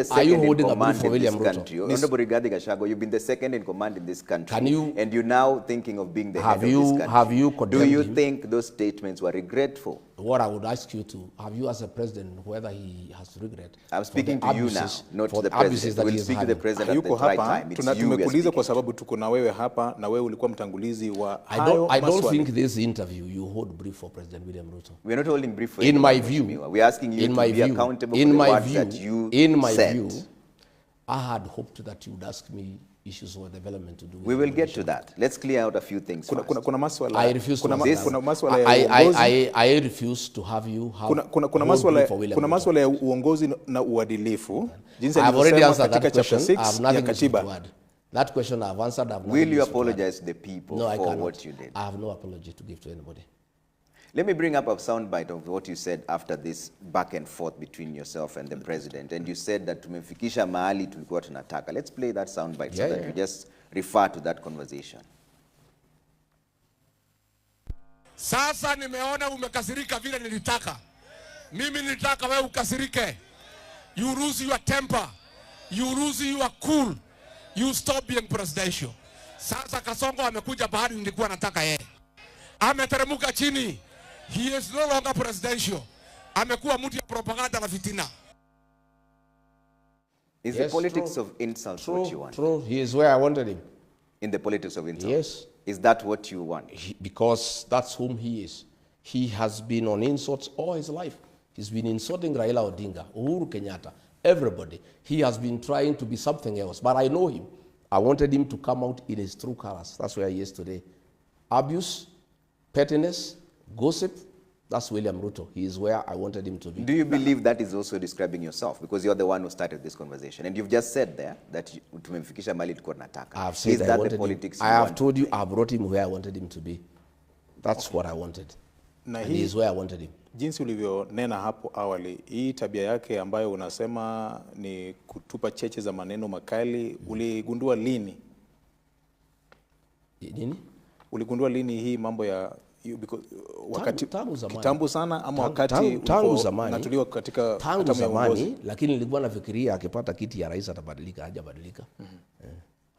S1: William Ruto?
S2: Honorable Rigathi Gachagua, you've been the second in command in this country. And you're now thinking of being the head of this country.
S1: Have you condemned
S2: him? Do you
S1: him?
S2: think those statements were regretful?
S1: What I would ask you to, have you as a president, whether he has regret?
S2: I'm speaking to you now, not to the president. We'll speak to the president at the right time. It's you
S3: tumekuuliza kwa sababu tuko na wewe hapa na wewe ulikuwa mtangulizi wa hayo
S1: maswali. I don't think this interview you hold brief for President William Ruto.
S2: We're not holding brief for
S1: in my view.
S2: We're asking you to be accountable for the words that you said.
S1: I had hoped that you would ask me issues of development to do with
S2: We will get to
S1: immigration.
S2: that. Let's clear out a few things first.
S3: Kuna maswala
S1: I refuse to
S3: kuna,
S1: answer that.
S3: kuna maswala ya uongozi
S1: I refuse to have you have
S3: kuna
S1: whole
S3: maswala
S1: brief for William
S3: kuna
S1: Ruto.
S3: maswala ya uongozi na uadilifu jinsi
S1: I have already
S3: alivyosema
S1: answered
S3: katika
S1: that question.
S3: chapter
S1: I have
S3: 6 ya
S1: nothing else to
S3: katiba.
S1: add. That question I have answered. I have
S2: Will
S1: nothing
S2: you
S1: else to add.
S2: apologize to the people
S1: No, I
S2: for
S1: cannot.
S2: what you did?
S1: I have no apology to give to anybody.
S2: Let me bring up a soundbite of what you said after this back and forth between yourself and the president. And you said that tumefikisha mahali tulikuwa tunataka. Let's play that soundbite so that you just refer to that conversation.
S4: Sasa nimeona umekasirika vile nilitaka. Mimi nilitaka wewe ukasirike. You lose your temper. You lose your cool. You stop being presidential. Sasa Kasongo amekuja bahari nilikuwa nataka yeye. Ameteremuka chini. He is no longer presidential. Amekuwa mtu ya propaganda na fitina.
S2: Is the politics of insults what you want?
S1: True. He is where I wanted him.
S2: In the politics of insults?
S1: Yes.
S2: Is that what you want?
S1: Because that's whom he is. He has been on insults all his life. He's been insulting Raila Odinga, Uhuru Kenyatta, everybody. He has been trying to be something else. But I know him. I wanted him to come out in his true colors. That's where he is today. Abuse, pettiness, gossip, that's William Ruto. He is where I wanted him to be.
S2: Do you believe that is also describing yourself? Because you're the one who started this conversation. And you've just said there that tumemfikisha mahali tulikuwa tunataka.
S1: I have said
S2: is that the
S1: wanted
S2: politics
S1: him.
S2: you
S1: I have
S2: want?
S1: told you I brought him where I wanted him to be. That's what I wanted.
S3: Na
S1: And he is where I wanted him.
S3: Jinsi ulivyonena hapo awali, hii tabia yake ambayo unasema ni kutupa cheche za maneno makali, uligundua lini?
S1: Nini?
S3: Uligundua lini hii mambo ya wakati
S1: tangu zamani.
S3: kitambo sana ama wakati
S1: tangu zamani
S3: natuliwa katika
S1: tangu zamani, lakini nilikuwa nafikiria akipata kiti ya rais atabadilika. Hajabadilika.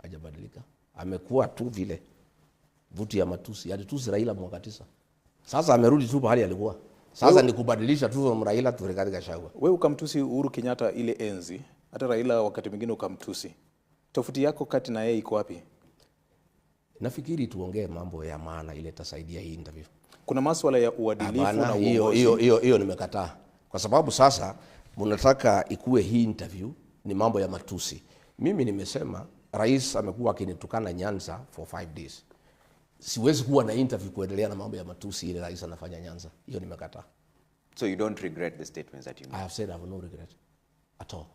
S1: Hajabadilika. Amekuwa tu vile vuti ya matusi. Alitusi Raila mwaka 9. Sasa amerudi tu pale alikuwa. Sasa ni kubadilisha tu Raila tu Rigathi Gachagua.
S3: Wewe ukamtusi Uhuru Kenyatta ile enzi, hata Raila wakati mwingine ukamtusi. Tofauti yako kati na yeye iko wapi?
S1: Nafikiri tuongee mambo ya maana ile itasaidia hii interview.
S3: Kuna masuala ya uadilifu na uongozi.
S1: Hiyo nimekataa. Kwa sababu sasa mnataka ikue hii interview ni mambo ya matusi. Mimi nimesema rais amekuwa akinitukana Nyanza for 5 days. Siwezi kuwa na interview kuendelea na mambo ya matusi ile rais anafanya Nyanza. Hiyo nimekataa.
S2: So you don't regret the statements that you made?
S1: I have said I have no regret at all.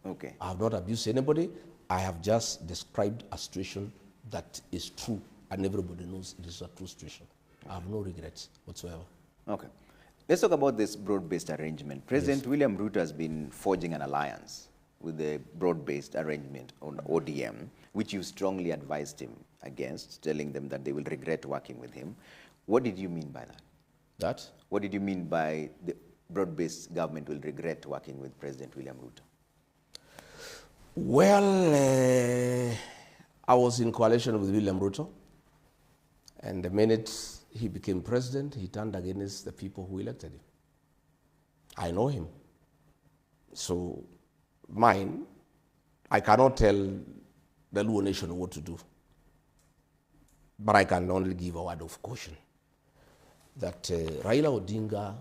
S2: Okay.
S1: I have not abused anybody. I have just described a situation that is true and everybody knows it is a true situation. I have no regrets whatsoever.
S2: Okay. Let's talk about this broad-based arrangement. President William Ruto has been forging an alliance with the broad-based arrangement on ODM, which you strongly advised him against, telling them that they will regret working with him. What did you mean by that?
S1: That?
S2: What did you mean by the broad-based government will regret working with President William Ruto?
S1: Well, I was in coalition with William Ruto, and the minute he became president, he turned against the people who elected him. I know him. So mine, I cannot tell the Luo nation what to do. But I can only give a word of caution that Raila Odinga,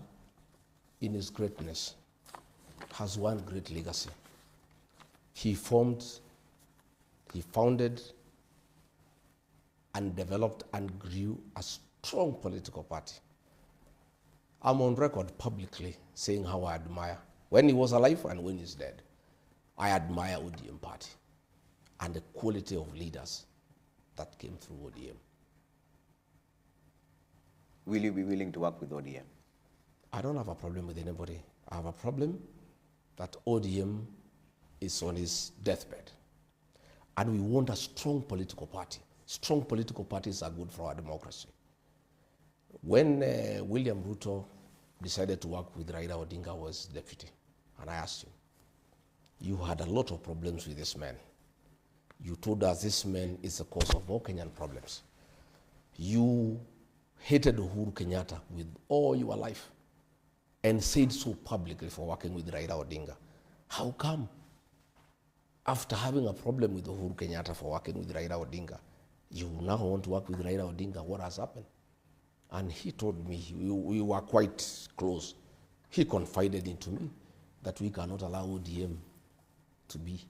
S1: in his greatness, has one great legacy. He founded and developed and grew a strong political party. I'm on record publicly saying how I admire, when he was alive and when he's dead, I admire ODM party and the quality of leaders that came through ODM.
S2: Will you be willing to work with ODM?
S1: I don't have a problem with anybody. I have a problem that ODM is on his deathbed. And we want a strong political party. Strong political parties are good for our democracy. When William Ruto decided to work with Raila Odinga was deputy, and I asked him, you had a lot of problems with this man. You told us this man is the cause of all Kenyan problems. You hated Uhuru Kenyatta with all your life and said so publicly for working with Raila Odinga. How come, after having a problem with Uhuru Kenyatta for working with Raila Odinga, you now want to work with Raila Odinga? What has happened? And he told me, we were quite close. He confided into me that we cannot allow ODM to be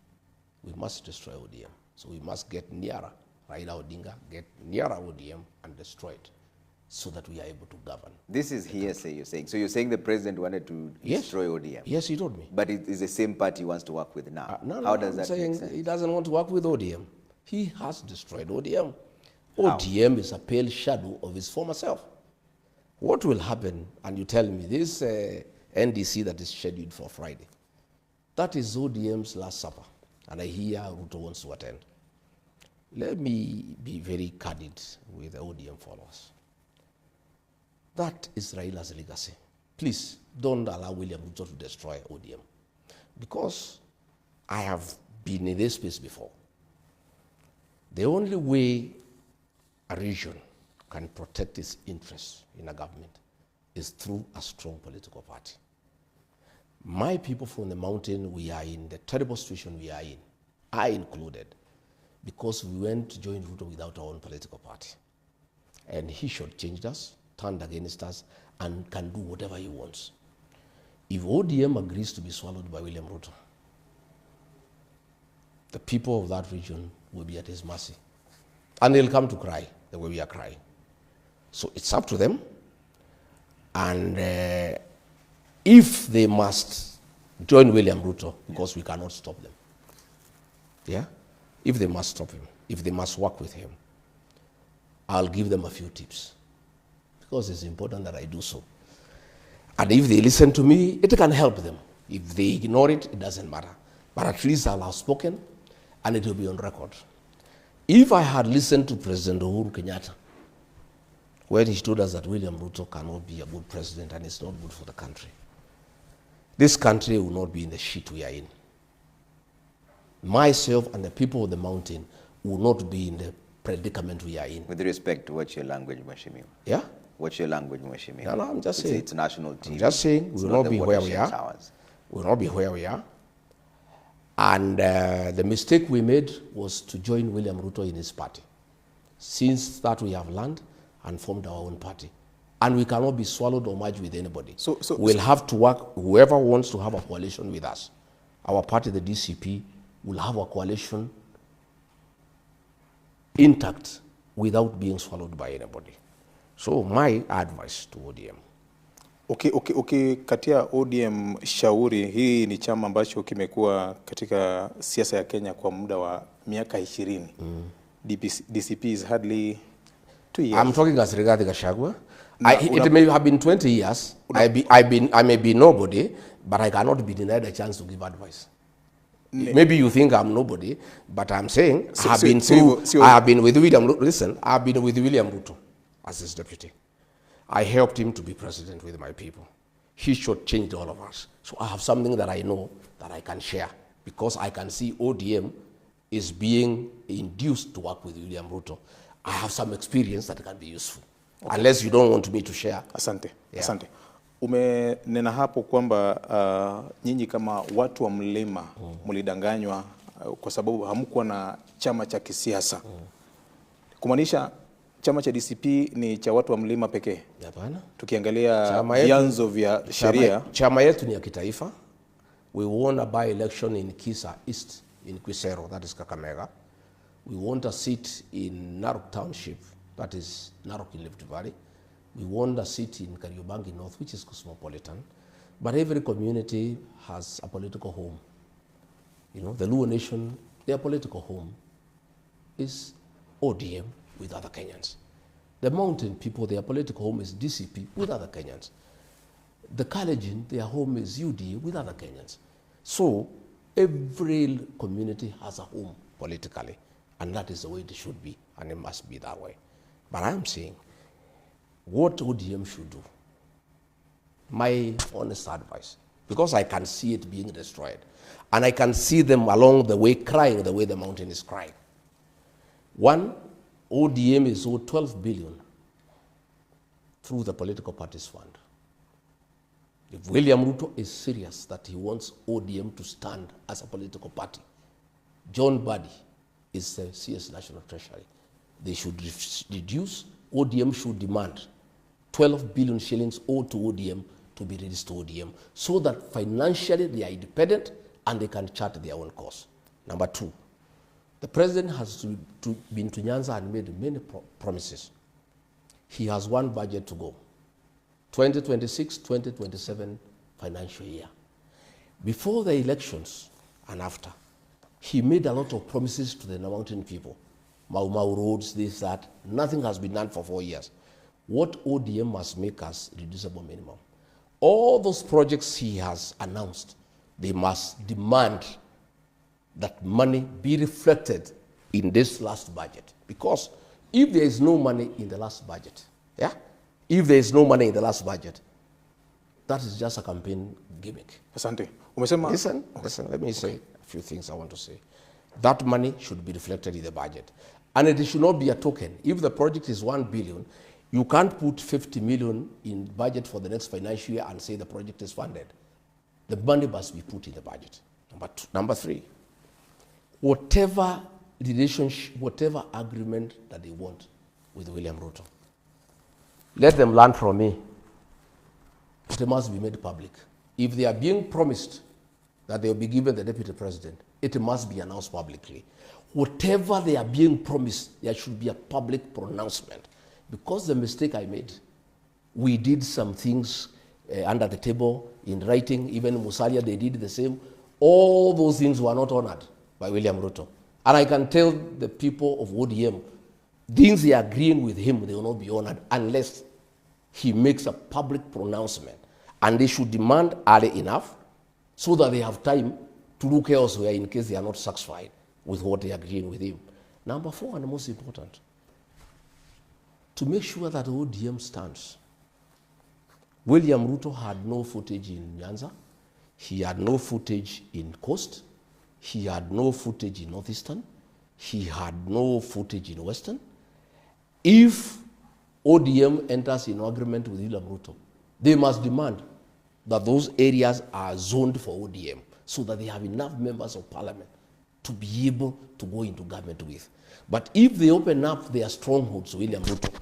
S1: we must destroy ODM. So we must get nearer Raila Odinga, get nearer ODM and destroy it so that we are able to govern.
S2: This is hearsay, you're saying. So you're saying the president wanted to destroy ODM?
S1: Yes, he told me.
S2: But it is the same party he wants to work with now.
S1: How does that make sense? He doesn't want to work with ODM. He has destroyed ODM. ODM is a pale shadow of his former self. What will happen, and you tell me, this NDC that is scheduled for Friday, that is ODM's last supper, and I hear Ruto wants to attend. Let me be very candid with the ODM followers. That is Raila's legacy. Please don't allow William Ruto to destroy ODM, because I have been in this space before. The only way a region can protect its interests in a government is through a strong political party. My people from the mountain, we are in the terrible situation we are in, I included, because we went to join Ruto without our own political party. And he shortchanged us, turned against us, and can do whatever he wants. If ODM agrees to be swallowed by William Ruto, the people of that region will be at his mercy. And they'll come to cry the way we are crying. So it's up to them. And if they must join William Ruto, because we cannot stop them. Yeah? If they must stop him, if they must work with him, I'll give them a few tips, because it's important that I do so. And if they listen to me, it can help them. If they ignore it, it doesn't matter. But at least I'll have spoken, and it will be on record. If I had listened to President Uhuru Kenyatta, when he told us that William Ruto cannot be a good president and it's not good for the country, this country will not be in the shit we are in. Myself and the people of the mountain will not be in the predicament we are in.
S2: With respect to what's your language, Mheshimiwa?
S1: Yeah?
S2: What's your language, Mheshimiwa?
S1: No, I'm just saying.
S2: It's national TV.
S1: I'm just saying we will not be where we are.
S2: Hours.
S1: We will not be where we are. And the mistake we made was to join William Ruto in his party. Since that we have learned and formed our own party. And we cannot be swallowed or merged with anybody. We'll have to work, whoever wants to have a coalition with us. Our party, the DCP, will have a coalition intact without being swallowed by anybody. So my advice to ODM.
S3: Okay, katia ODM shauri, hii ni chama ambacho kimekuwa katika siasa ya Kenya kwa muda wa miaka 20. DCP is hardly 2 years.
S1: I'm talking as Rigathi Gachagua. It may have been 20 years. I may be nobody, but I cannot be denied a chance to give advice. Maybe you think I'm nobody, but I'm saying I have been with William Ruto. Listen, I've been with William Ruto as his deputy. I helped him to be president with my people. He shortchanged all of us. So I have something that I know that I can share, because I can see ODM is being induced to work with William Ruto. I have some experience that can be useful. Okay. Unless you don't want me to share.
S3: Asante. Yeah. Asante. Umenena hapo kwamba nyinyi kama watu wa mlima mlidanganywa kwa sababu hamkuwa na chama cha kisiasa. Kumaanisha chama cha DCP ni cha watu wa mlima pekee?
S1: Hapana.
S3: Tukiangalia vyanzo vya sheria,
S1: chama yetu ni ya kitaifa. We won a by-election in Kisa East in Quisero, that is Kakamega. We won a seat in Narok Township, that is Narok in Rift Valley. We won a seat in Kariobangi North, which is cosmopolitan. But every community has a political home. You know, the Luo Nation, their political home is ODM with other Kenyans. The mountain people, their political home is DCP with other Kenyans. The Kalenjin, their home is UDA with other Kenyans. So every community has a home politically, and that is the way it should be, and it must be that way. But I'm saying, what ODM should do, my honest advice, because I can see it being destroyed, and I can see them along the way crying the way the mountain is crying. One, ODM is owed 12 billion through the political parties fund. If William Ruto is serious that he wants ODM to stand as a political party, John Buddy is the CS National Treasury. They should reduce, ODM should demand 12 billion shillings owed to ODM to be released to ODM, so that financially they are independent and they can chart their own course. Number two, the president has been to Nyanza and made many promises. He has one budget to go, 2026-2027 financial year. Before the elections and after, he made a lot of promises to the mountain people. Mau Mau roads, this, that. Nothing has been done for 4 years. What ODM must make us reducible minimum? All those projects he has announced, they must demand that money be reflected in this last budget. Because if there is no money in the last budget, yeah? If there is no money in the last budget, that is just a campaign gimmick.
S3: Asante.
S1: Listen, let me say a few things I want to say. That money should be reflected in the budget. And it should not be a token. If the project is 1 billion, you can't put 50 million in budget for the next financial year and say the project is funded. The money must be put in the budget. Number three, whatever relationship, whatever agreement that they want with William Ruto, let them learn from me. It must be made public. If they are being promised that they will be given the deputy president, it must be announced publicly. Whatever they are being promised, there should be a public pronouncement. Because the mistake I made, we did some things under the table in writing. Even Musalia, they did the same. All those things were not honored by William Ruto. And I can tell the people of ODM, things they are agreeing with him, they will not be honored unless he makes a public pronouncement. And they should demand early enough so that they have time to look elsewhere in case they are not satisfied with what they are agreeing with him. Number four, and the most important, to make sure that ODM stands. William Ruto had no footage in Nyanza. He had no footage in Coast. He had no footage in Northeastern. He had no footage in Western. If ODM enters in agreement with William Ruto, they must demand that those areas are zoned for ODM so that they have enough members of parliament to be able to go into government with. But if they open up their strongholds to William Ruto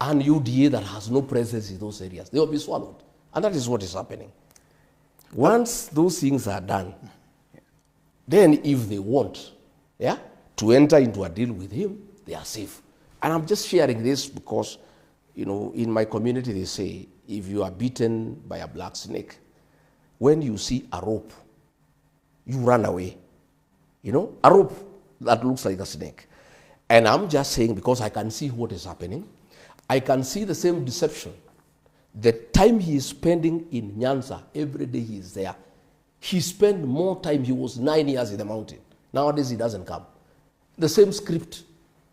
S1: and UDA that has no presence in those areas, they will be swallowed. And that is what is happening. Once those things are done, then if they want to enter into a deal with him, they are safe. And I'm just sharing this because, in my community they say, if you are bitten by a black snake, when you see a rope, you run away. A rope that looks like a snake. And I'm just saying, because I can see what is happening, I can see the same deception. The time he is spending in Nyanza, every day he is there, he spent more time, he was 9 years in the mountain. Nowadays he doesn't come. The same script.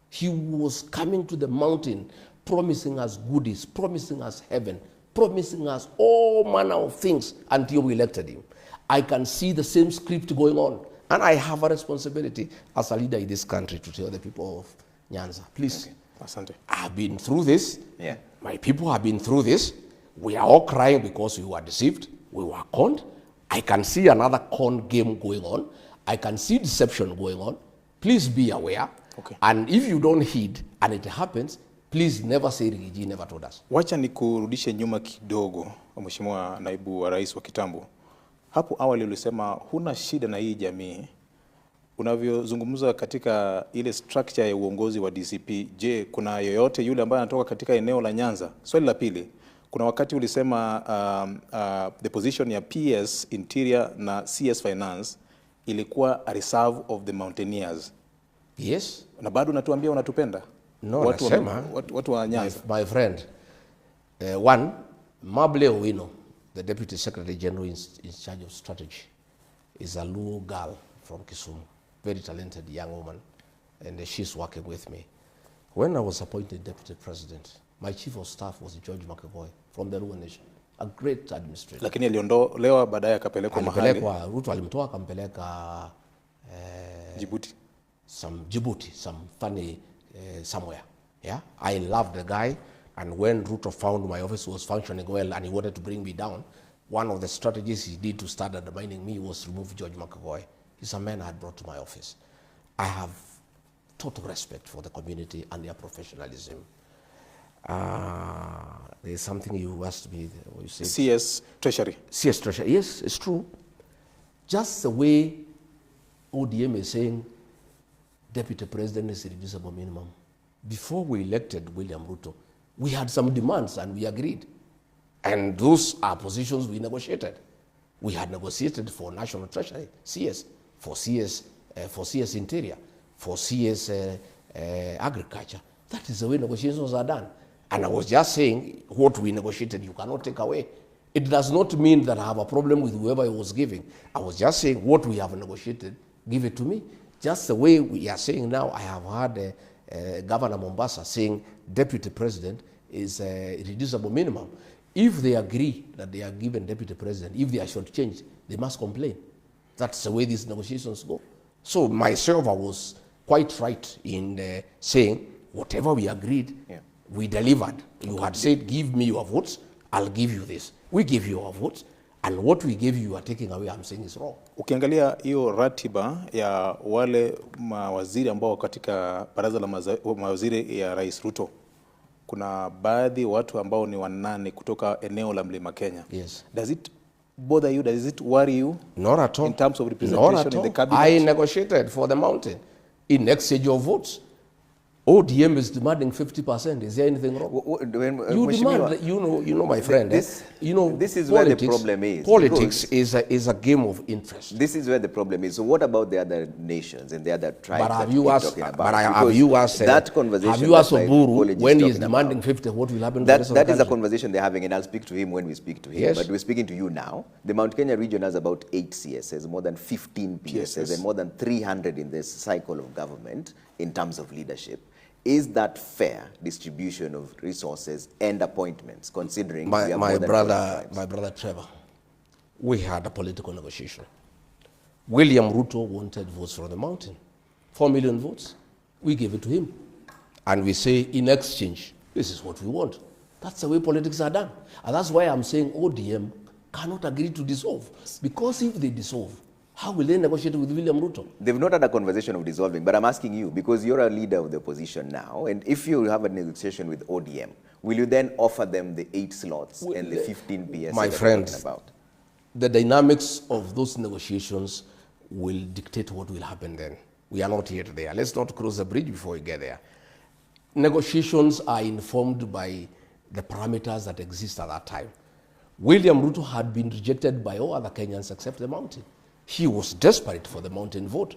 S1: He was coming to the mountain, promising us goodies, promising us heaven, promising us all manner of things until we elected him. I can see the same script going on. And I have a responsibility as a leader in this country to tell the people of Nyanza, please,
S3: Asante.
S1: I've been through this.
S2: Yeah.
S1: My people have been through this. We are all crying because we were deceived. We were conned. I can see another con game going on. I can see deception going on. Please be aware.
S3: Okay.
S1: And if you don't heed and it happens, please never say Rigiji never told us.
S3: Wacha nikurudishe nyuma kidogo, Mheshimiwa Naibu wa Rais wa kitambo. Hapo awali ulisema huna shida na hii jamii. Unavyozungumza katika ile structure ya uongozi wa DCP, je, kuna yoyote yule ambaye anatoka katika eneo la Nyanza? Swali la pili, kuna wakati ulisema the position ya PS Interior na CS Finance ilikuwa a reserve of the mountaineers.
S1: Yes.
S3: Na bado unatuambia unatupenda?
S1: No,
S3: watu wa Nyanza.
S1: My friend, one, Mable Owino, the Deputy Secretary General in charge of strategy, is a Luo girl from Kisumu, very talented young woman, and she's working with me. When I was appointed Deputy President, my Chief of Staff was George Makeboy from the Luo Nation, a great administrator.
S3: Lakini aliondolewa baadaye akapelekwa mahali.
S1: Ruto alimtoa akampeleka
S3: Djibouti.
S1: Some funny somewhere. Yeah, I loved the guy, and when Ruto found my office was functioning well and he wanted to bring me down, one of the strategies he did to start undermining me was to remove George McAvoy. He's a man I had brought to my office. I have total respect for the community and their professionalism. There's something you asked me. You said
S3: CS Treasury.
S1: CS Treasury. Yes, it's true. Just the way ODM is saying Deputy President is reducible minimum. Before we elected William Ruto, we had some demands and we agreed. And those are positions we negotiated. We had negotiated for National Treasury, CS, for CS Interior, for CS Agriculture. That is the way negotiations are done. And I was just saying, what we negotiated, you cannot take away. It does not mean that I have a problem with whoever I was giving. I was just saying, what we have negotiated, give it to me. Just the way we are saying now, I have heard Governor Mombasa saying Deputy President is a reducible minimum. If they agree that they are given Deputy President, if they are shortchanged, they must complain. That's the way these negotiations go. So myself, I was quite right in saying, whatever we agreed, we delivered. You had said, give me your votes, I'll give you this. We give you our votes, and what we gave you are taking away, I'm saying is wrong.
S3: Ukiangalia hiyo ratiba ya wale mawaziri ambao katika baraza la mawaziri ya Rais Ruto, kuna baadhi watu ambao ni wanane kutoka eneo la Mlima Kenya.
S1: Yes.
S3: Does it bother you? Does it worry you?
S1: Not at all.
S3: In terms of representation in the cabinet?
S1: I negotiated for the mountain in exchange of votes. ODM is demanding 50%. Is there anything wrong? You demand, you know, my friend.
S2: This is where the problem is.
S1: Politics is a game of interest.
S2: This is where the problem is. So what about the other nations and the other tribes?
S1: But have you asked
S2: that conversation?
S1: Have you asked Oburu when he is demanding 50? What will happen?
S2: That is a conversation they're having, and I'll speak to him when we speak to him.
S1: Yes.
S2: But we're speaking to you now. The Mount Kenya region has about 8 CSs, more than 15 PSs, and more than 300 in this cycle of government in terms of leadership. Is that fair distribution of resources and appointments, considering
S1: my brother Trevor, we had a political negotiation. William Ruto wanted votes from the mountain, 4 million votes. We gave it to him. And we say, in exchange, this is what we want. That's the way politics are done. And that's why I'm saying ODM cannot agree to dissolve. Because if they dissolve, how will they negotiate with William Ruto?
S2: They've not had a conversation of dissolving, but I'm asking you, because you're a leader of the opposition now, and if you have a negotiation with ODM, will you then offer them the 8 slots and the 15 PS?
S1: My friends, the dynamics of those negotiations will dictate what will happen then. We are not yet there. Let's not cross the bridge before we get there. Negotiations are informed by the parameters that exist at that time. William Ruto had been rejected by all other Kenyans except the mountain. He was desperate for the mountain vote.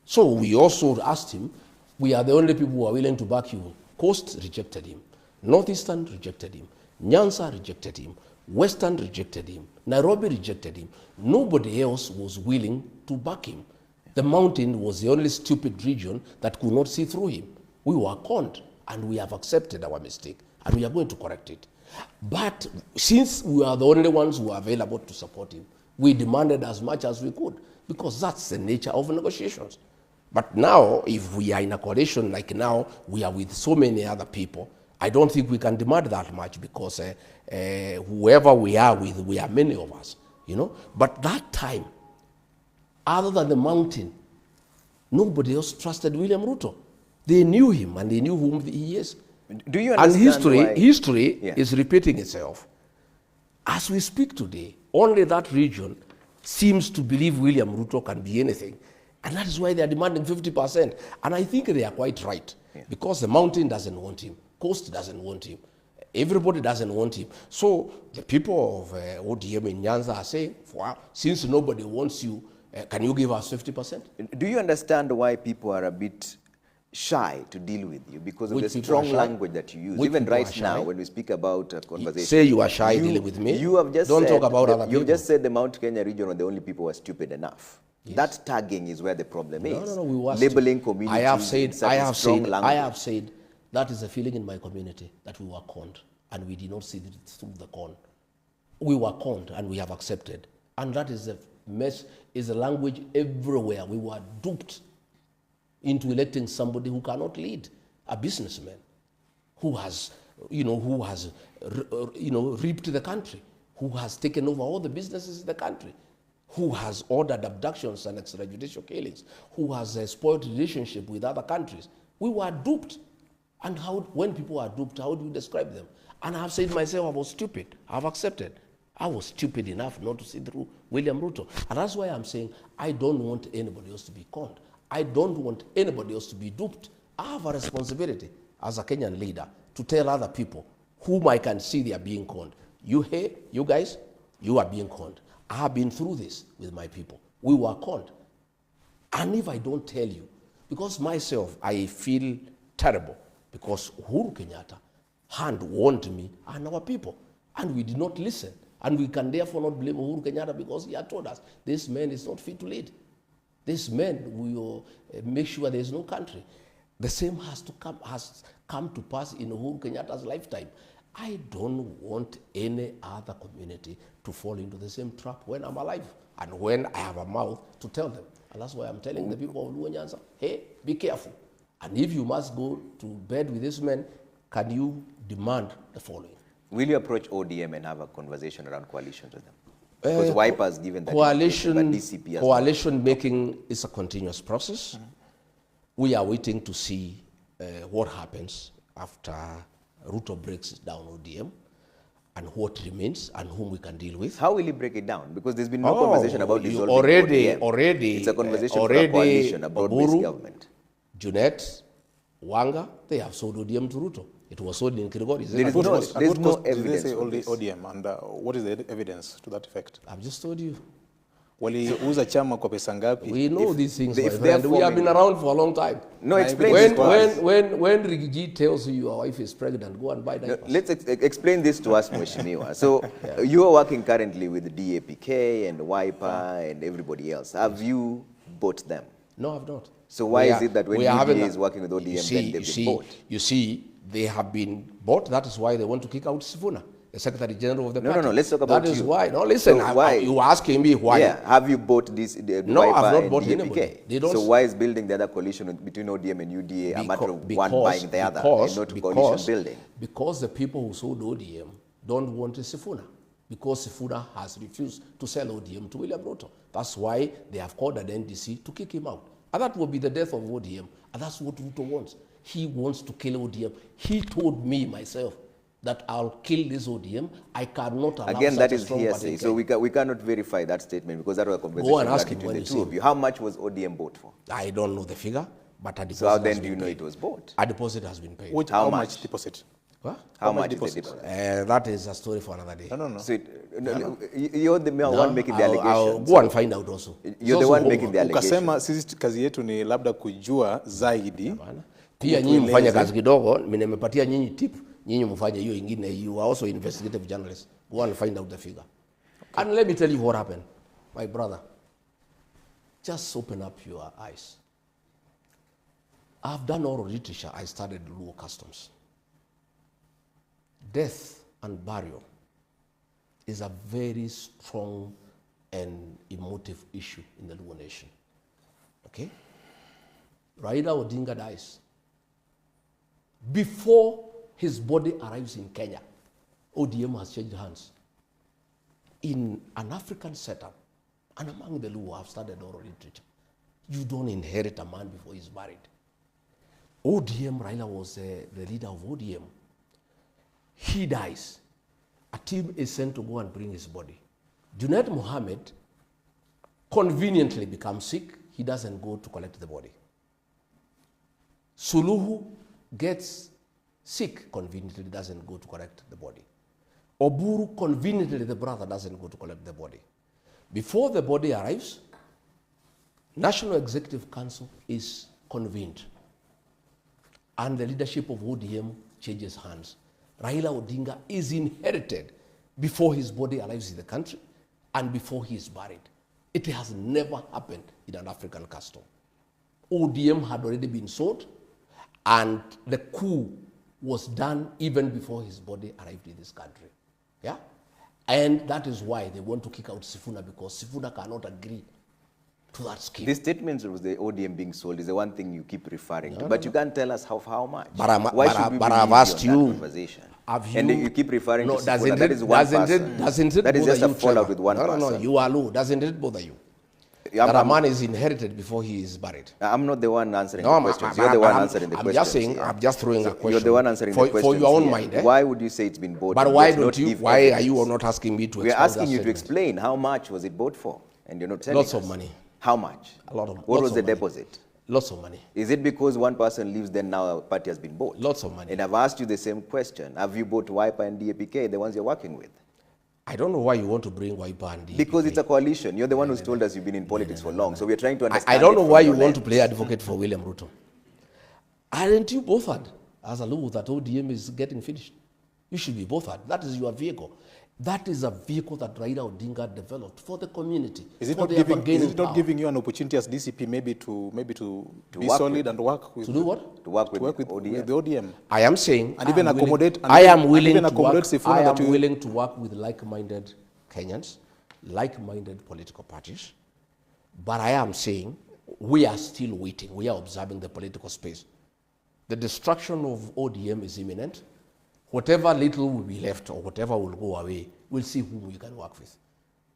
S1: So we also asked him, we are the only people who are willing to back you. Coast rejected him. Northeastern rejected him. Nyanza rejected him. Western rejected him. Nairobi rejected him. Nobody else was willing to back him. The mountain was the only stupid region that could not see through him. We were conned, and we have accepted our mistake, and we are going to correct it. But since we are the only ones who are available to support him, we demanded as much as we could, because that's the nature of negotiations. But now, if we are in a coalition like now, we are with so many other people, I don't think we can demand that much, because whoever we are with, we are many of us, you know. But that time, other than the mountain, nobody else trusted William Ruto. They knew him, and they knew whom he is.
S2: Do you understand
S1: and history is repeating itself. As we speak today, only that region seems to believe William Ruto can be anything. And that is why they are demanding 50%. And I think they are quite right. Yeah. Because the mountain doesn't want him. Coast doesn't want him. Everybody doesn't want him. So the people of ODM in Nyanza are saying, well, since nobody wants you, can you give us 50%?
S2: Do you understand why people are a bit shy to deal with you? Because of the strong language that you use. Even right now, when we speak about a conversation.
S1: Say you are shy dealing with me.
S2: You have just
S1: Don't talk about other people.
S2: You've just said the Mount Kenya region are the only people who are stupid enough. Yes. That tagging is where the problem is.
S1: No, we were
S2: labeling communities.
S1: I have said that is a feeling in my community that we were conned, and we did not see it through the con. We were conned, and we have accepted. And that is a mess, is a language everywhere. We were duped into electing somebody who cannot lead, a businessman who has, reaped the country, who has taken over all the businesses in the country, who has ordered abductions and extrajudicial killings, who has spoiled relationship with other countries. We were duped. And when people are duped, how do you describe them? And I have said myself, I was stupid. I have accepted. I was stupid enough not to see through William Ruto. And that's why I'm saying I don't want anybody else to be conned. I don't want anybody else to be duped. I have a responsibility as a Kenyan leader to tell other people whom I can see they are being conned. You guys, you are being conned. I have been through this with my people. We were conned. And if I don't tell you, because myself, I feel terrible because Uhuru Kenyatta had warned me and our people, and we did not listen. And we can therefore not blame Uhuru Kenyatta because he had told us, this man is not fit to lead. This man will make sure there is no country. The same has come to pass in Uhuru Kenyatta's lifetime. I don't want any other community to fall into the same trap when I'm alive and when I have a mouth to tell them. And that's why I'm telling the people of Luo Nyanza, hey, be careful. And if you must go to bed with this man, can you demand the following?
S2: Will you approach ODM and have a conversation around coalitions with them? Because Wiper has given that
S1: coalition making is a continuous process. We are waiting to see what happens after Ruto breaks down ODM and what remains and whom we can deal with.
S2: How will he break it down? Because there's been no conversation about dissolving ODM.
S1: Already,
S2: it's a conversation for a coalition, a broad-based government.
S1: Junet, Wanga, they have sold ODM to Ruto. It was sold in Kirigori.
S2: There's no evidence.
S3: Did they say only ODM? And what is the evidence to that effect?
S1: I've just told you.
S3: Waliuza chama kwa pesa ngapi?
S1: We know these things, my friend. We have been around for a long time.
S2: No, explain this to us.
S1: When Rigiji tells you your wife is pregnant, go and buy diapers.
S2: Let's explain this to us, Mheshimiwa. So you are working currently with the DAPK and Wiper and everybody else. Have you bought them?
S1: No, I've not.
S2: So why is it that when UDA is working with ODM, then they've been bought?
S1: You see, they have been bought. That is why they want to kick out Sifuna, the Secretary General of the party.
S2: No, let's talk about
S1: That is why. No, listen,
S2: so why?
S1: You asking me why.
S2: Yeah, have you bought this
S1: No,
S2: Wiper
S1: I've not
S2: and
S1: bought
S2: DAPK?
S1: anybody. They don't.
S2: So why is building the other coalition between ODM and UDA a matter of one buying the other and not coalition building?
S1: Because the people who sold ODM don't want Sifuna. Because Sifuna has refused to sell ODM to William Ruto. That's why they have called an NDC to kick him out. And that will be the death of ODM. And that's what Ruto wants. He wants to kill ODM. He told me myself that I'll kill this ODM. I cannot allow
S2: Again, that is
S1: strong
S2: hearsay. So we cannot verify that statement because that was a conversation
S1: Go and ask him
S2: between
S1: when
S2: the
S1: you
S2: two of you. How much was ODM bought for?
S1: I don't know the figure, but a deposit
S2: So how then
S1: has
S2: do you
S1: been
S2: know
S1: paid.
S2: it was bought?
S1: A deposit has been paid.
S3: How
S2: How
S3: much
S2: much?
S3: deposit?
S1: What?
S2: How much
S3: deposit?
S2: is the deposit?
S1: That is a story for another day.
S3: No.
S2: So you're the one making the
S1: I'll
S2: allegations.
S1: go and find out also.
S2: You're the one making the allegations.
S3: Ukasema sisi kazi yetu ni labda kujua zaidi.
S1: Pia nyinyi mfanye kazi kidogo, mimi nimepatia nyinyi tip, nyinyi mfanye hiyo ingine. You are also investigative journalists. Go and find out the figure. Okay. And let me tell you what happened. My brother, just open up your eyes. I've done oral literature. I studied Luo customs. Death and burial is a very strong and emotive issue in the Luo nation. Okay? Raila Odinga dies. Before his body arrives in Kenya, ODM has changed hands. In an African setup, and among the Luo have studied oral literature, you don't inherit a man before he's buried. ODM, Raila was the leader of ODM. He dies. A team is sent to go and bring his body. Junaid Mohammed conveniently becomes sick. He doesn't go to collect the body. Suluhu gets sick, conveniently doesn't go to collect the body. Oburu, conveniently, the brother doesn't go to collect the body. Before the body arrives, National Executive Council is convened. And the leadership of ODM changes hands. Raila Odinga is inherited before his body arrives in the country and before he is buried. It has never happened in an African custom. ODM had already been sold, and the coup was done even before his body arrived in this country. Yeah? And that is why they want to kick out Sifuna, because Sifuna cannot agree to that scheme.
S2: The statements of the ODM being sold is the one thing you keep referring to, but you can't tell us how much.
S1: Why should we I've asked you,
S2: conversation? And you keep referring to Sifuna, that is one person.
S1: Doesn't it
S2: that is
S1: bother
S2: just a
S1: you,
S2: fallout
S1: Trevor?
S2: with one person.
S1: No, you are low. Doesn't it bother you? that a man is inherited before he is buried.
S2: I'm not the one answering the questions. You're the one answering the questions.
S1: I'm just saying, I'm just throwing a question.
S2: You're the one answering the questions
S1: for your own
S2: here.
S1: mind. Eh?
S2: Why would you say it's been bought?
S1: But why don't you? Why are you not asking me to?
S2: We're asking you to explain how much was it bought for, and you're not telling us.
S1: Lots of money.
S2: How much?
S1: A lot of.
S2: What was the deposit?
S1: Lots of money.
S2: Is it because one person leaves, then now a party has been bought?
S1: Lots of money.
S2: And I've asked you the same question. Have you bought Wiper and DAPK, the ones you're working with?
S1: I don't know why you want to bring Wiper and DAPK.
S2: Because it's a coalition. You're the one who's told us you've been in politics for long. So we're trying to understand.
S1: I don't know why you want to play advocate for William Ruto. Aren't you bothered as a law that ODM is getting finished? You should be bothered. That is your vehicle. That is a vehicle that Raila Odinga developed for the community.
S3: Is it not giving you an opportunity as DCP maybe to be solid and work with?
S1: To do what?
S2: To work with
S3: the ODM.
S1: I am saying,
S3: and even accommodate.
S1: I am willing to work with like-minded Kenyans, like-minded political parties. But I am saying we are still waiting. We are observing the political space. The destruction of ODM is imminent. Whatever little will be left or whatever will go away, we'll see whom we can work with.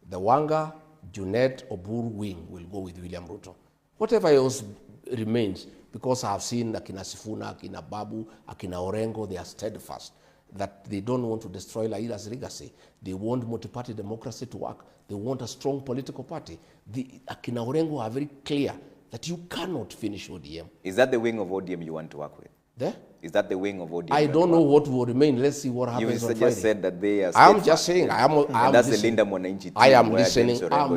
S1: The Wanga, Junet, Oburu wing will go with William Ruto. Whatever else remains, because I have seen Akina Sifuna, Akina Babu, Akina Orengo, they are steadfast that they don't want to destroy Raila's legacy. They want multi-party democracy to work. They want a strong political party. The Akina Orengo are very clear that you cannot finish ODM.
S2: Is that the wing of ODM you want to work with?
S1: There?
S2: Is that the wing of ODM?
S1: I don't know what will remain. Let's see what happens on Friday.
S2: You just said that they are.
S1: I'm just saying.
S2: That's the Linda Mwananchi team.
S1: I am listening. I'm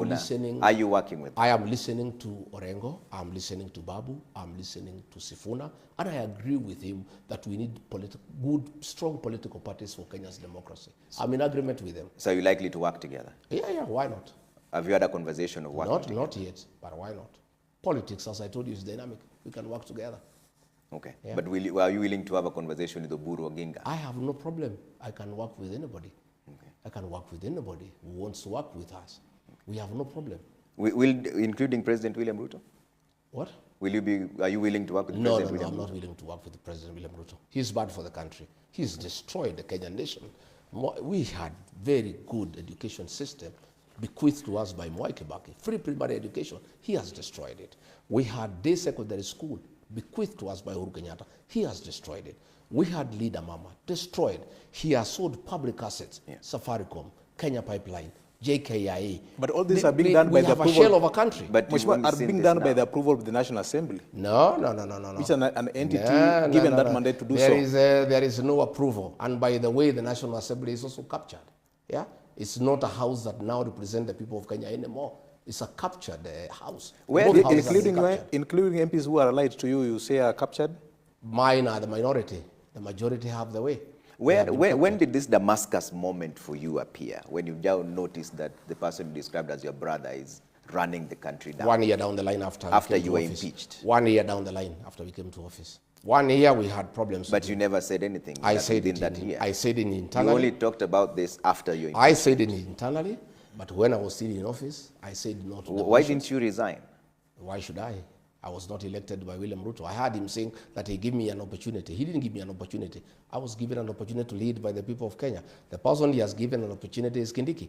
S1: listening.
S2: Are you working with them?
S1: I am listening to Orengo. I'm listening to Babu. I'm listening to Sifuna. And I agree with him that we need good, strong political parties for Kenya's democracy. I'm in agreement with them.
S2: So you're likely to work together?
S1: Yeah, why not?
S2: Have you had a conversation of working together?
S1: Not yet, but why not? Politics, as I told you, is dynamic. We can work together.
S2: Okay. Yeah. But are you willing to have a conversation with Oburu Oginga?
S1: I have no problem. I can work with anybody. Okay. I can work with anybody who wants to work with us. Okay. We have no problem.
S2: Including President William Ruto?
S1: What?
S2: Are you willing to work with President William Ruto?
S1: No, I'm not willing to work with President William Ruto. He's bad for the country. He's destroyed the Kenyan nation. We had very good education system bequeathed to us by Mwai Kibaki. Free primary education. He has destroyed it. We had day secondary school bequeathed to us by Uhuru Kenyatta. He has destroyed it. We had Leader Mama, destroyed. He has sold public assets, Safaricom, Kenya Pipeline, JKIA.
S3: But all these are being done by the approval.
S1: We have a shell of a country.
S3: But are being done by the approval of the National Assembly.
S1: No.
S3: Which is an entity given that mandate to do so.
S1: There is no approval. And by the way, the National Assembly is also captured. Yeah, it's not a house that now represents the people of Kenya anymore. It's a captured house.
S3: Including MPs who are allied to you, you say are captured?
S1: Mine are the minority. The majority have the way.
S2: When did this Damascus moment for you appear? When you now noticed that the person described as your brother is running the country down?
S1: 1 year down the line after
S2: you were impeached?
S1: 1 year down the line after we came to office. 1 year we had problems.
S2: But you never said anything.
S1: I said it internally.
S2: You only talked about this after you impeached.
S1: I said it internally. But when I was still in office, I said not.
S2: Why didn't you resign?
S1: Why should I? I was not elected by William Ruto. I heard him saying that he gave me an opportunity. He didn't give me an opportunity. I was given an opportunity to lead by the people of Kenya. The person he has given an opportunity is Kindiki.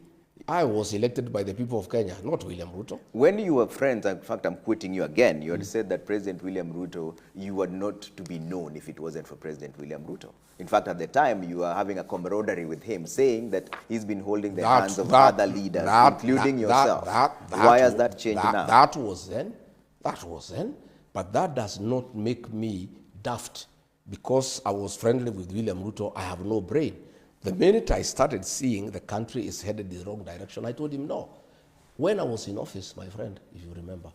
S1: I was elected by the people of Kenya, not William Ruto.
S2: When you were friends, in fact, I'm quoting you again, you had said that President William Ruto, you were not to be known if it wasn't for President William Ruto. In fact, at the time, you were having a camaraderie with him, saying that he's been holding the hands of other leaders, including yourself. Why has that changed now?
S1: That was then. But that does not make me daft. Because I was friendly with William Ruto, I have no brain. The minute I started seeing the country is headed in the wrong direction, I told him no. When I was in office, my friend, if you remember,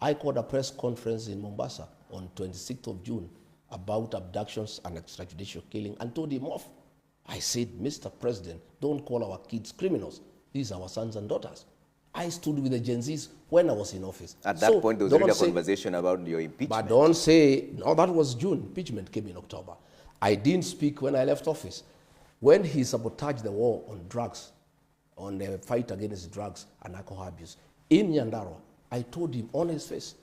S1: I called a press conference in Mombasa on 26th of June about abductions and extrajudicial killing and told him off. I said, Mr. President, don't call our kids criminals. These are our sons and daughters. I stood with the Gen Zs when I was in office.
S2: At that point, there was already a conversation about your impeachment.
S1: But don't say, no, that was June. Impeachment came in October. I didn't speak when I left office. When he sabotaged the war on drugs, on the fight against drugs and alcohol abuse, in Nyandarua, I told him on his face,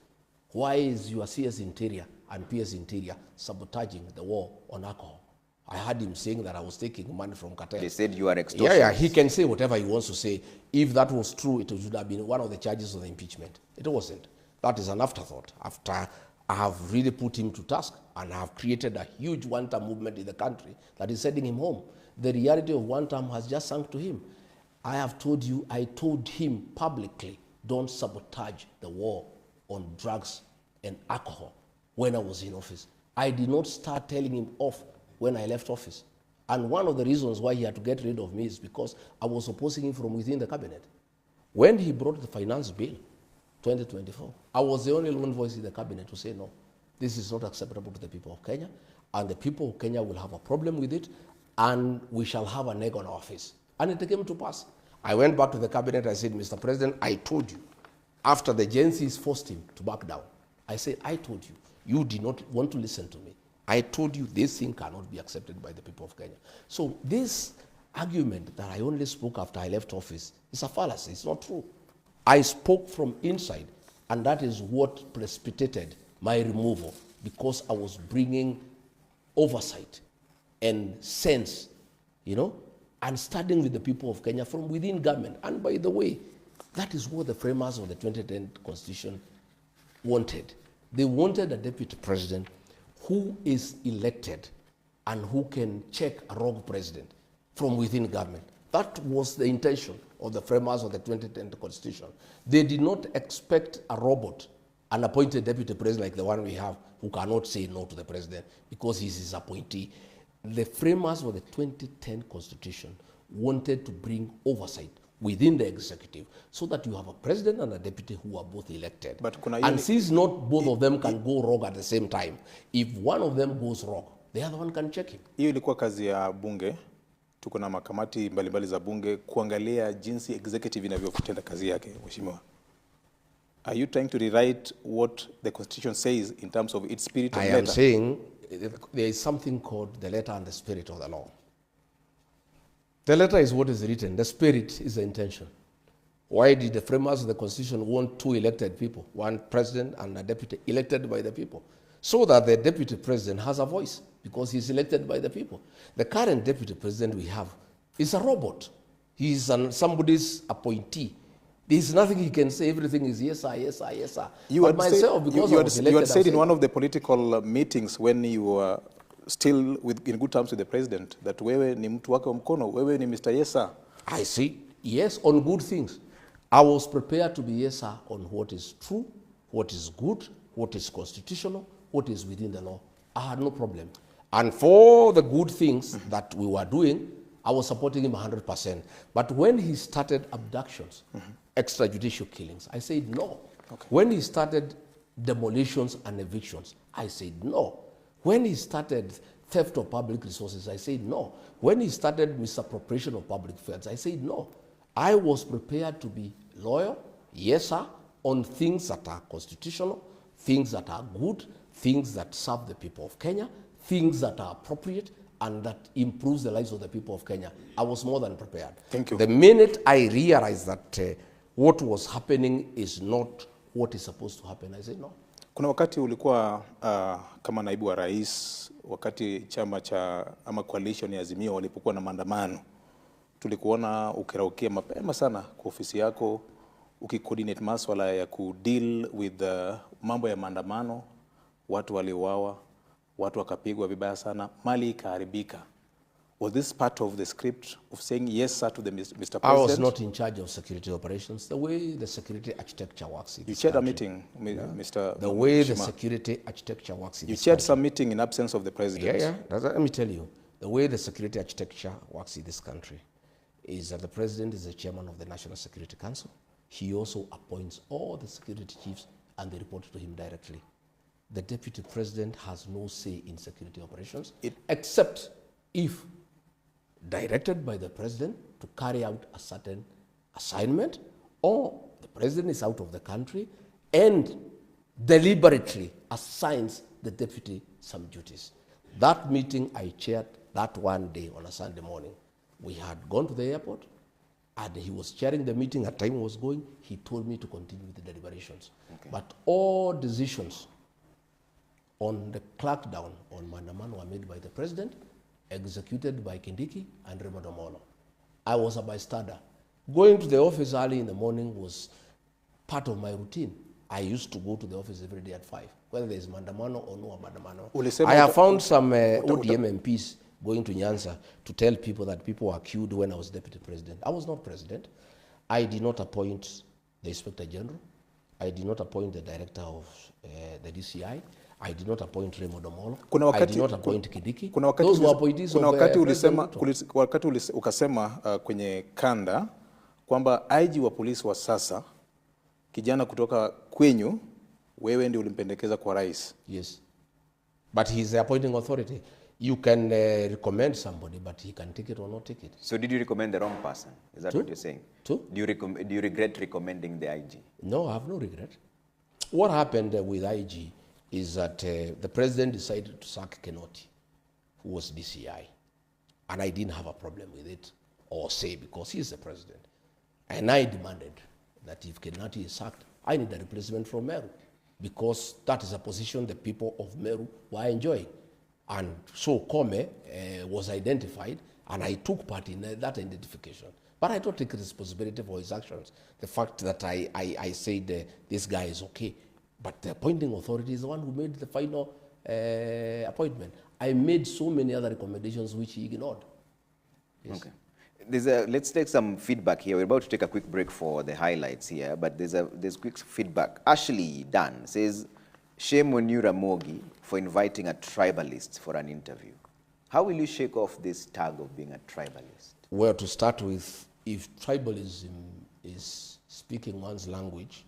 S1: why is your CS Interior and PS Interior sabotaging the war on alcohol? I heard him saying that I was taking money from cartel.
S2: They said you are extortionist.
S1: Yeah, he can say whatever he wants to say. If that was true, it should have been one of the charges of the impeachment. It wasn't. That is an afterthought. After I have really put him to task and I have created a huge one-term movement in the country that is sending him home. The reality of one term has just sunk to him. I have told you, I told him publicly, don't sabotage the war on drugs and alcohol when I was in office. I did not start telling him off when I left office. And one of the reasons why he had to get rid of me is because I was opposing him from within the cabinet. When he brought the finance bill, 2024, I was the only lone voice in the cabinet to say no. This is not acceptable to the people of Kenya, and the people of Kenya will have a problem with it, and we shall have an egg on our face. And it came to pass. I went back to the cabinet, I said, Mr. President, I told you, after the Gen Zs forced him to back down, I said, I told you, you did not want to listen to me. I told you this thing cannot be accepted by the people of Kenya. So this argument that I only spoke after I left office is a fallacy, it's not true. I spoke from inside, and that is what precipitated my removal, because I was bringing oversight and sense, and starting with the people of Kenya from within government. And by the way, that is what the framers of the 2010 Constitution wanted. They wanted a deputy president who is elected and who can check a wrong president from within government. That was the intention of the framers of the 2010 Constitution. They did not expect a robot, an appointed deputy president like the one we have, who cannot say no to the president because he's his appointee. The framers of the 2010 Constitution wanted to bring oversight within the executive so that you have a president and a deputy who are both elected. And since not both of them can go wrong at the same time, if one of them goes wrong, the other one can check him.
S3: Hiyo ilikuwa kazi ya bunge. Tuko na makamati mbalimbali za bunge kuangalia jinsi executive inavyotenda kazi yake, mheshimiwa. Are you trying to rewrite what the Constitution says in terms of its spirit and letter?
S1: I am saying there is something called the letter and the spirit of the law. The letter is what is written. The spirit is the intention. Why did the framers of the Constitution want two elected people, one president and a deputy elected by the people? So that the deputy president has a voice because he's elected by the people. The current deputy president we have is a robot. He's somebody's appointee. There's nothing he can say. Everything is yes, sir, yes, sir, yes, sir.
S3: You had said in one of the political meetings when you were still in good terms with the president that wewe ni mtu wake wa mkono, wewe ni Mr. Yes, sir.
S1: I say yes on good things. I was prepared to be yes, sir, on what is true, what is good, what is constitutional, what is within the law. I had no problem. And for the good things that we were doing, I was supporting him 100%. But when he started abductions, extrajudicial killings, I said no. Okay. When he started demolitions and evictions, I said no. When he started theft of public resources, I said no. When he started misappropriation of public funds, I said no. I was prepared to be loyal, yes, sir, on things that are constitutional, things that are good, things that serve the people of Kenya, things that are appropriate, and that improves the lives of the people of Kenya. I was more than prepared.
S3: Thank you.
S1: The minute I realized that what was happening is not what is supposed to happen, I said no.
S3: Kuna wakati ulikuwa kama naibu wa rais, wakati chama cha ama coalition ya Azimio walipokuwa na maandamano, tulikuona ukiraukia mapema sana kwa ofisi yako, ukicoordinate masuala ya kudeal with mambo ya maandamano, watu waliuawa, watu wakapigwa vibaya sana, mali ikaharibika. Was this part of the script of saying yes, sir, to the Mr. President?
S1: I was not in charge of security operations. The way the security architecture works in this
S3: chaired
S1: country,
S3: a meeting, Mr.
S1: The way
S3: Shima.
S1: the security architecture works in
S3: You
S1: this
S3: chaired
S1: country.
S3: some meeting in absence of the president.
S1: Yeah. Let me tell you, the way the security architecture works in this country is that the president is the chairman of the National Security Council. He also appoints all the security chiefs and they report to him directly. The deputy president has no say in security operations, except if directed by the president to carry out a certain assignment, or the president is out of the country and deliberately assigns the deputy some duties. That meeting I chaired that one day on a Sunday morning. We had gone to the airport and he was chairing the meeting. At time was going, he told me to continue with the deliberations. Okay. But all decisions on the crackdown on Mandaman were made by the president executed by Kindiki and Raymond Omolo. I was a bystander. Going to the office early in the morning was part of my routine. I used to go to the office every day at 5, whether there is mandamano or no mandamano. I have found some ODM MPs going to Nyanza to tell people that people were queued when I was deputy president. I was not president. I did not appoint the Inspector General. I did not appoint the director of the DCI. I did not appoint Raymond Omolo. I did not appoint Kindiki. Those were appointees of
S3: wakati ukasema kwenye kanda kwamba IG wa polisi wa sasa kijana kutoka kwenyu wewe ndio ulimpendekeza kwa rais.
S1: Yes. But he's the appointing authority. You can recommend somebody, but he can take it or not take it.
S2: So did you recommend the wrong person? Is that what you're saying?
S1: Do
S2: you regret recommending the IG?
S1: No, I have no regret. What happened with IG is that the president decided to sack Kenoti, who was DCI. And I didn't have a problem with it or say because he's the president. And I demanded that if Kenoti is sacked, I need a replacement from Meru because that is a position the people of Meru were enjoying. And so Kome was identified, and I took part in that identification. But I don't take responsibility for his actions. The fact that I said this guy is okay, but the appointing authority is the one who made the final appointment. I made so many other recommendations which he ignored. Yes.
S2: Okay. Let's take some feedback here. We're about to take a quick break for the highlights here, but there's quick feedback. Ashley Dan says, shame on you, Ramogi, for inviting a tribalist for an interview. How will you shake off this tag of being a tribalist?
S1: Well, to start with, if tribalism is speaking one's language,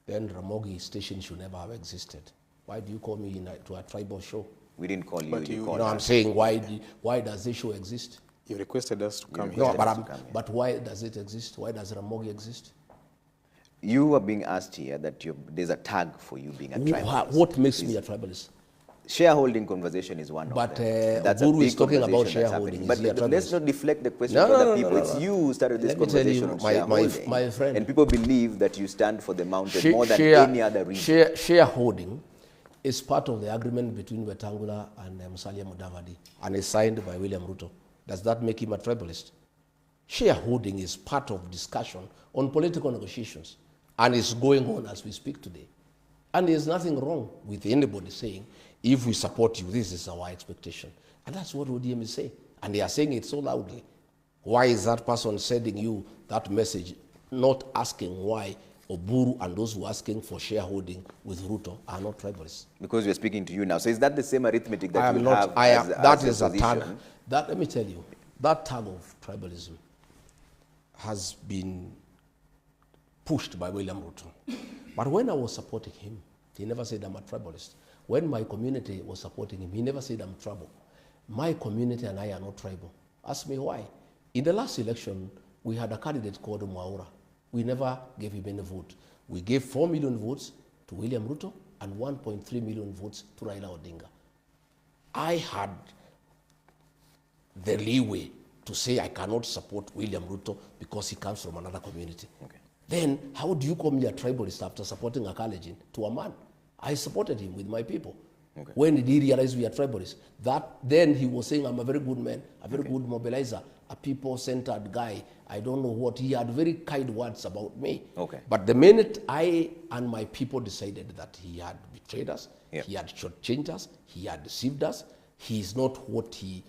S1: then Ramogi station should never have existed. Why do you call me to a tribal show?
S2: We didn't call you.
S1: But you know, I'm saying, why does this show exist?
S3: You requested us to come here.
S1: No, but why does it exist? Why does Ramogi exist?
S2: You are being asked here that there's a tag for you being a tribalist.
S1: What makes me a tribalist?
S2: Shareholding conversation is one
S1: but,
S2: of them.
S1: But Guru is talking about shareholding.
S2: But let's not deflect the question to other people. It's you who started this conversation on shareholding.
S1: My friend.
S2: And people believe that you stand for the mountain more than any other reason.
S1: Shareholding is part of the agreement between Wetangula and Musalia Mudavadi and is signed by William Ruto. Does that make him a tribalist? Shareholding is part of discussion on political negotiations and is going on as we speak today. And there's nothing wrong with anybody saying, if we support you, this is our expectation. And that's what ODM is saying. And they are saying it so loudly. Why is that person sending you that message, not asking why Oburu and those who are asking for shareholding with Ruto are not tribalists?
S2: Because we're speaking to you now. So is that the same arithmetic that you have
S1: that is a tag. Let me tell you, that tag of tribalism has been pushed by William Ruto. But when I was supporting him, he never said I'm a tribalist. When my community was supporting him, he never said I'm tribal. My community and I are not tribal. Ask me why. In the last election, we had a candidate called Mwaura. We never gave him any vote. We gave 4 million votes to William Ruto and 1.3 million votes to Raila Odinga. I had the leeway to say I cannot support William Ruto because he comes from another community. Okay. Then how do you call me a tribalist after supporting a alleging to a man? I supported him with my people. Okay. When did he realize we are tribalists? Then he was saying I'm a very good man, a very good mobilizer, a people-centered guy. I don't know what. He had very kind words about me. Okay. But the minute I and my people decided that he had betrayed us, he had shortchanged us, he had deceived us, he is not what he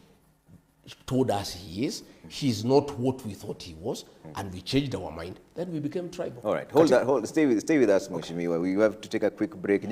S1: told us he is, he's not what we thought he was, and we changed our mind, then we became tribal.
S2: All right, stay with us, Mheshimiwa. We have to take a quick break.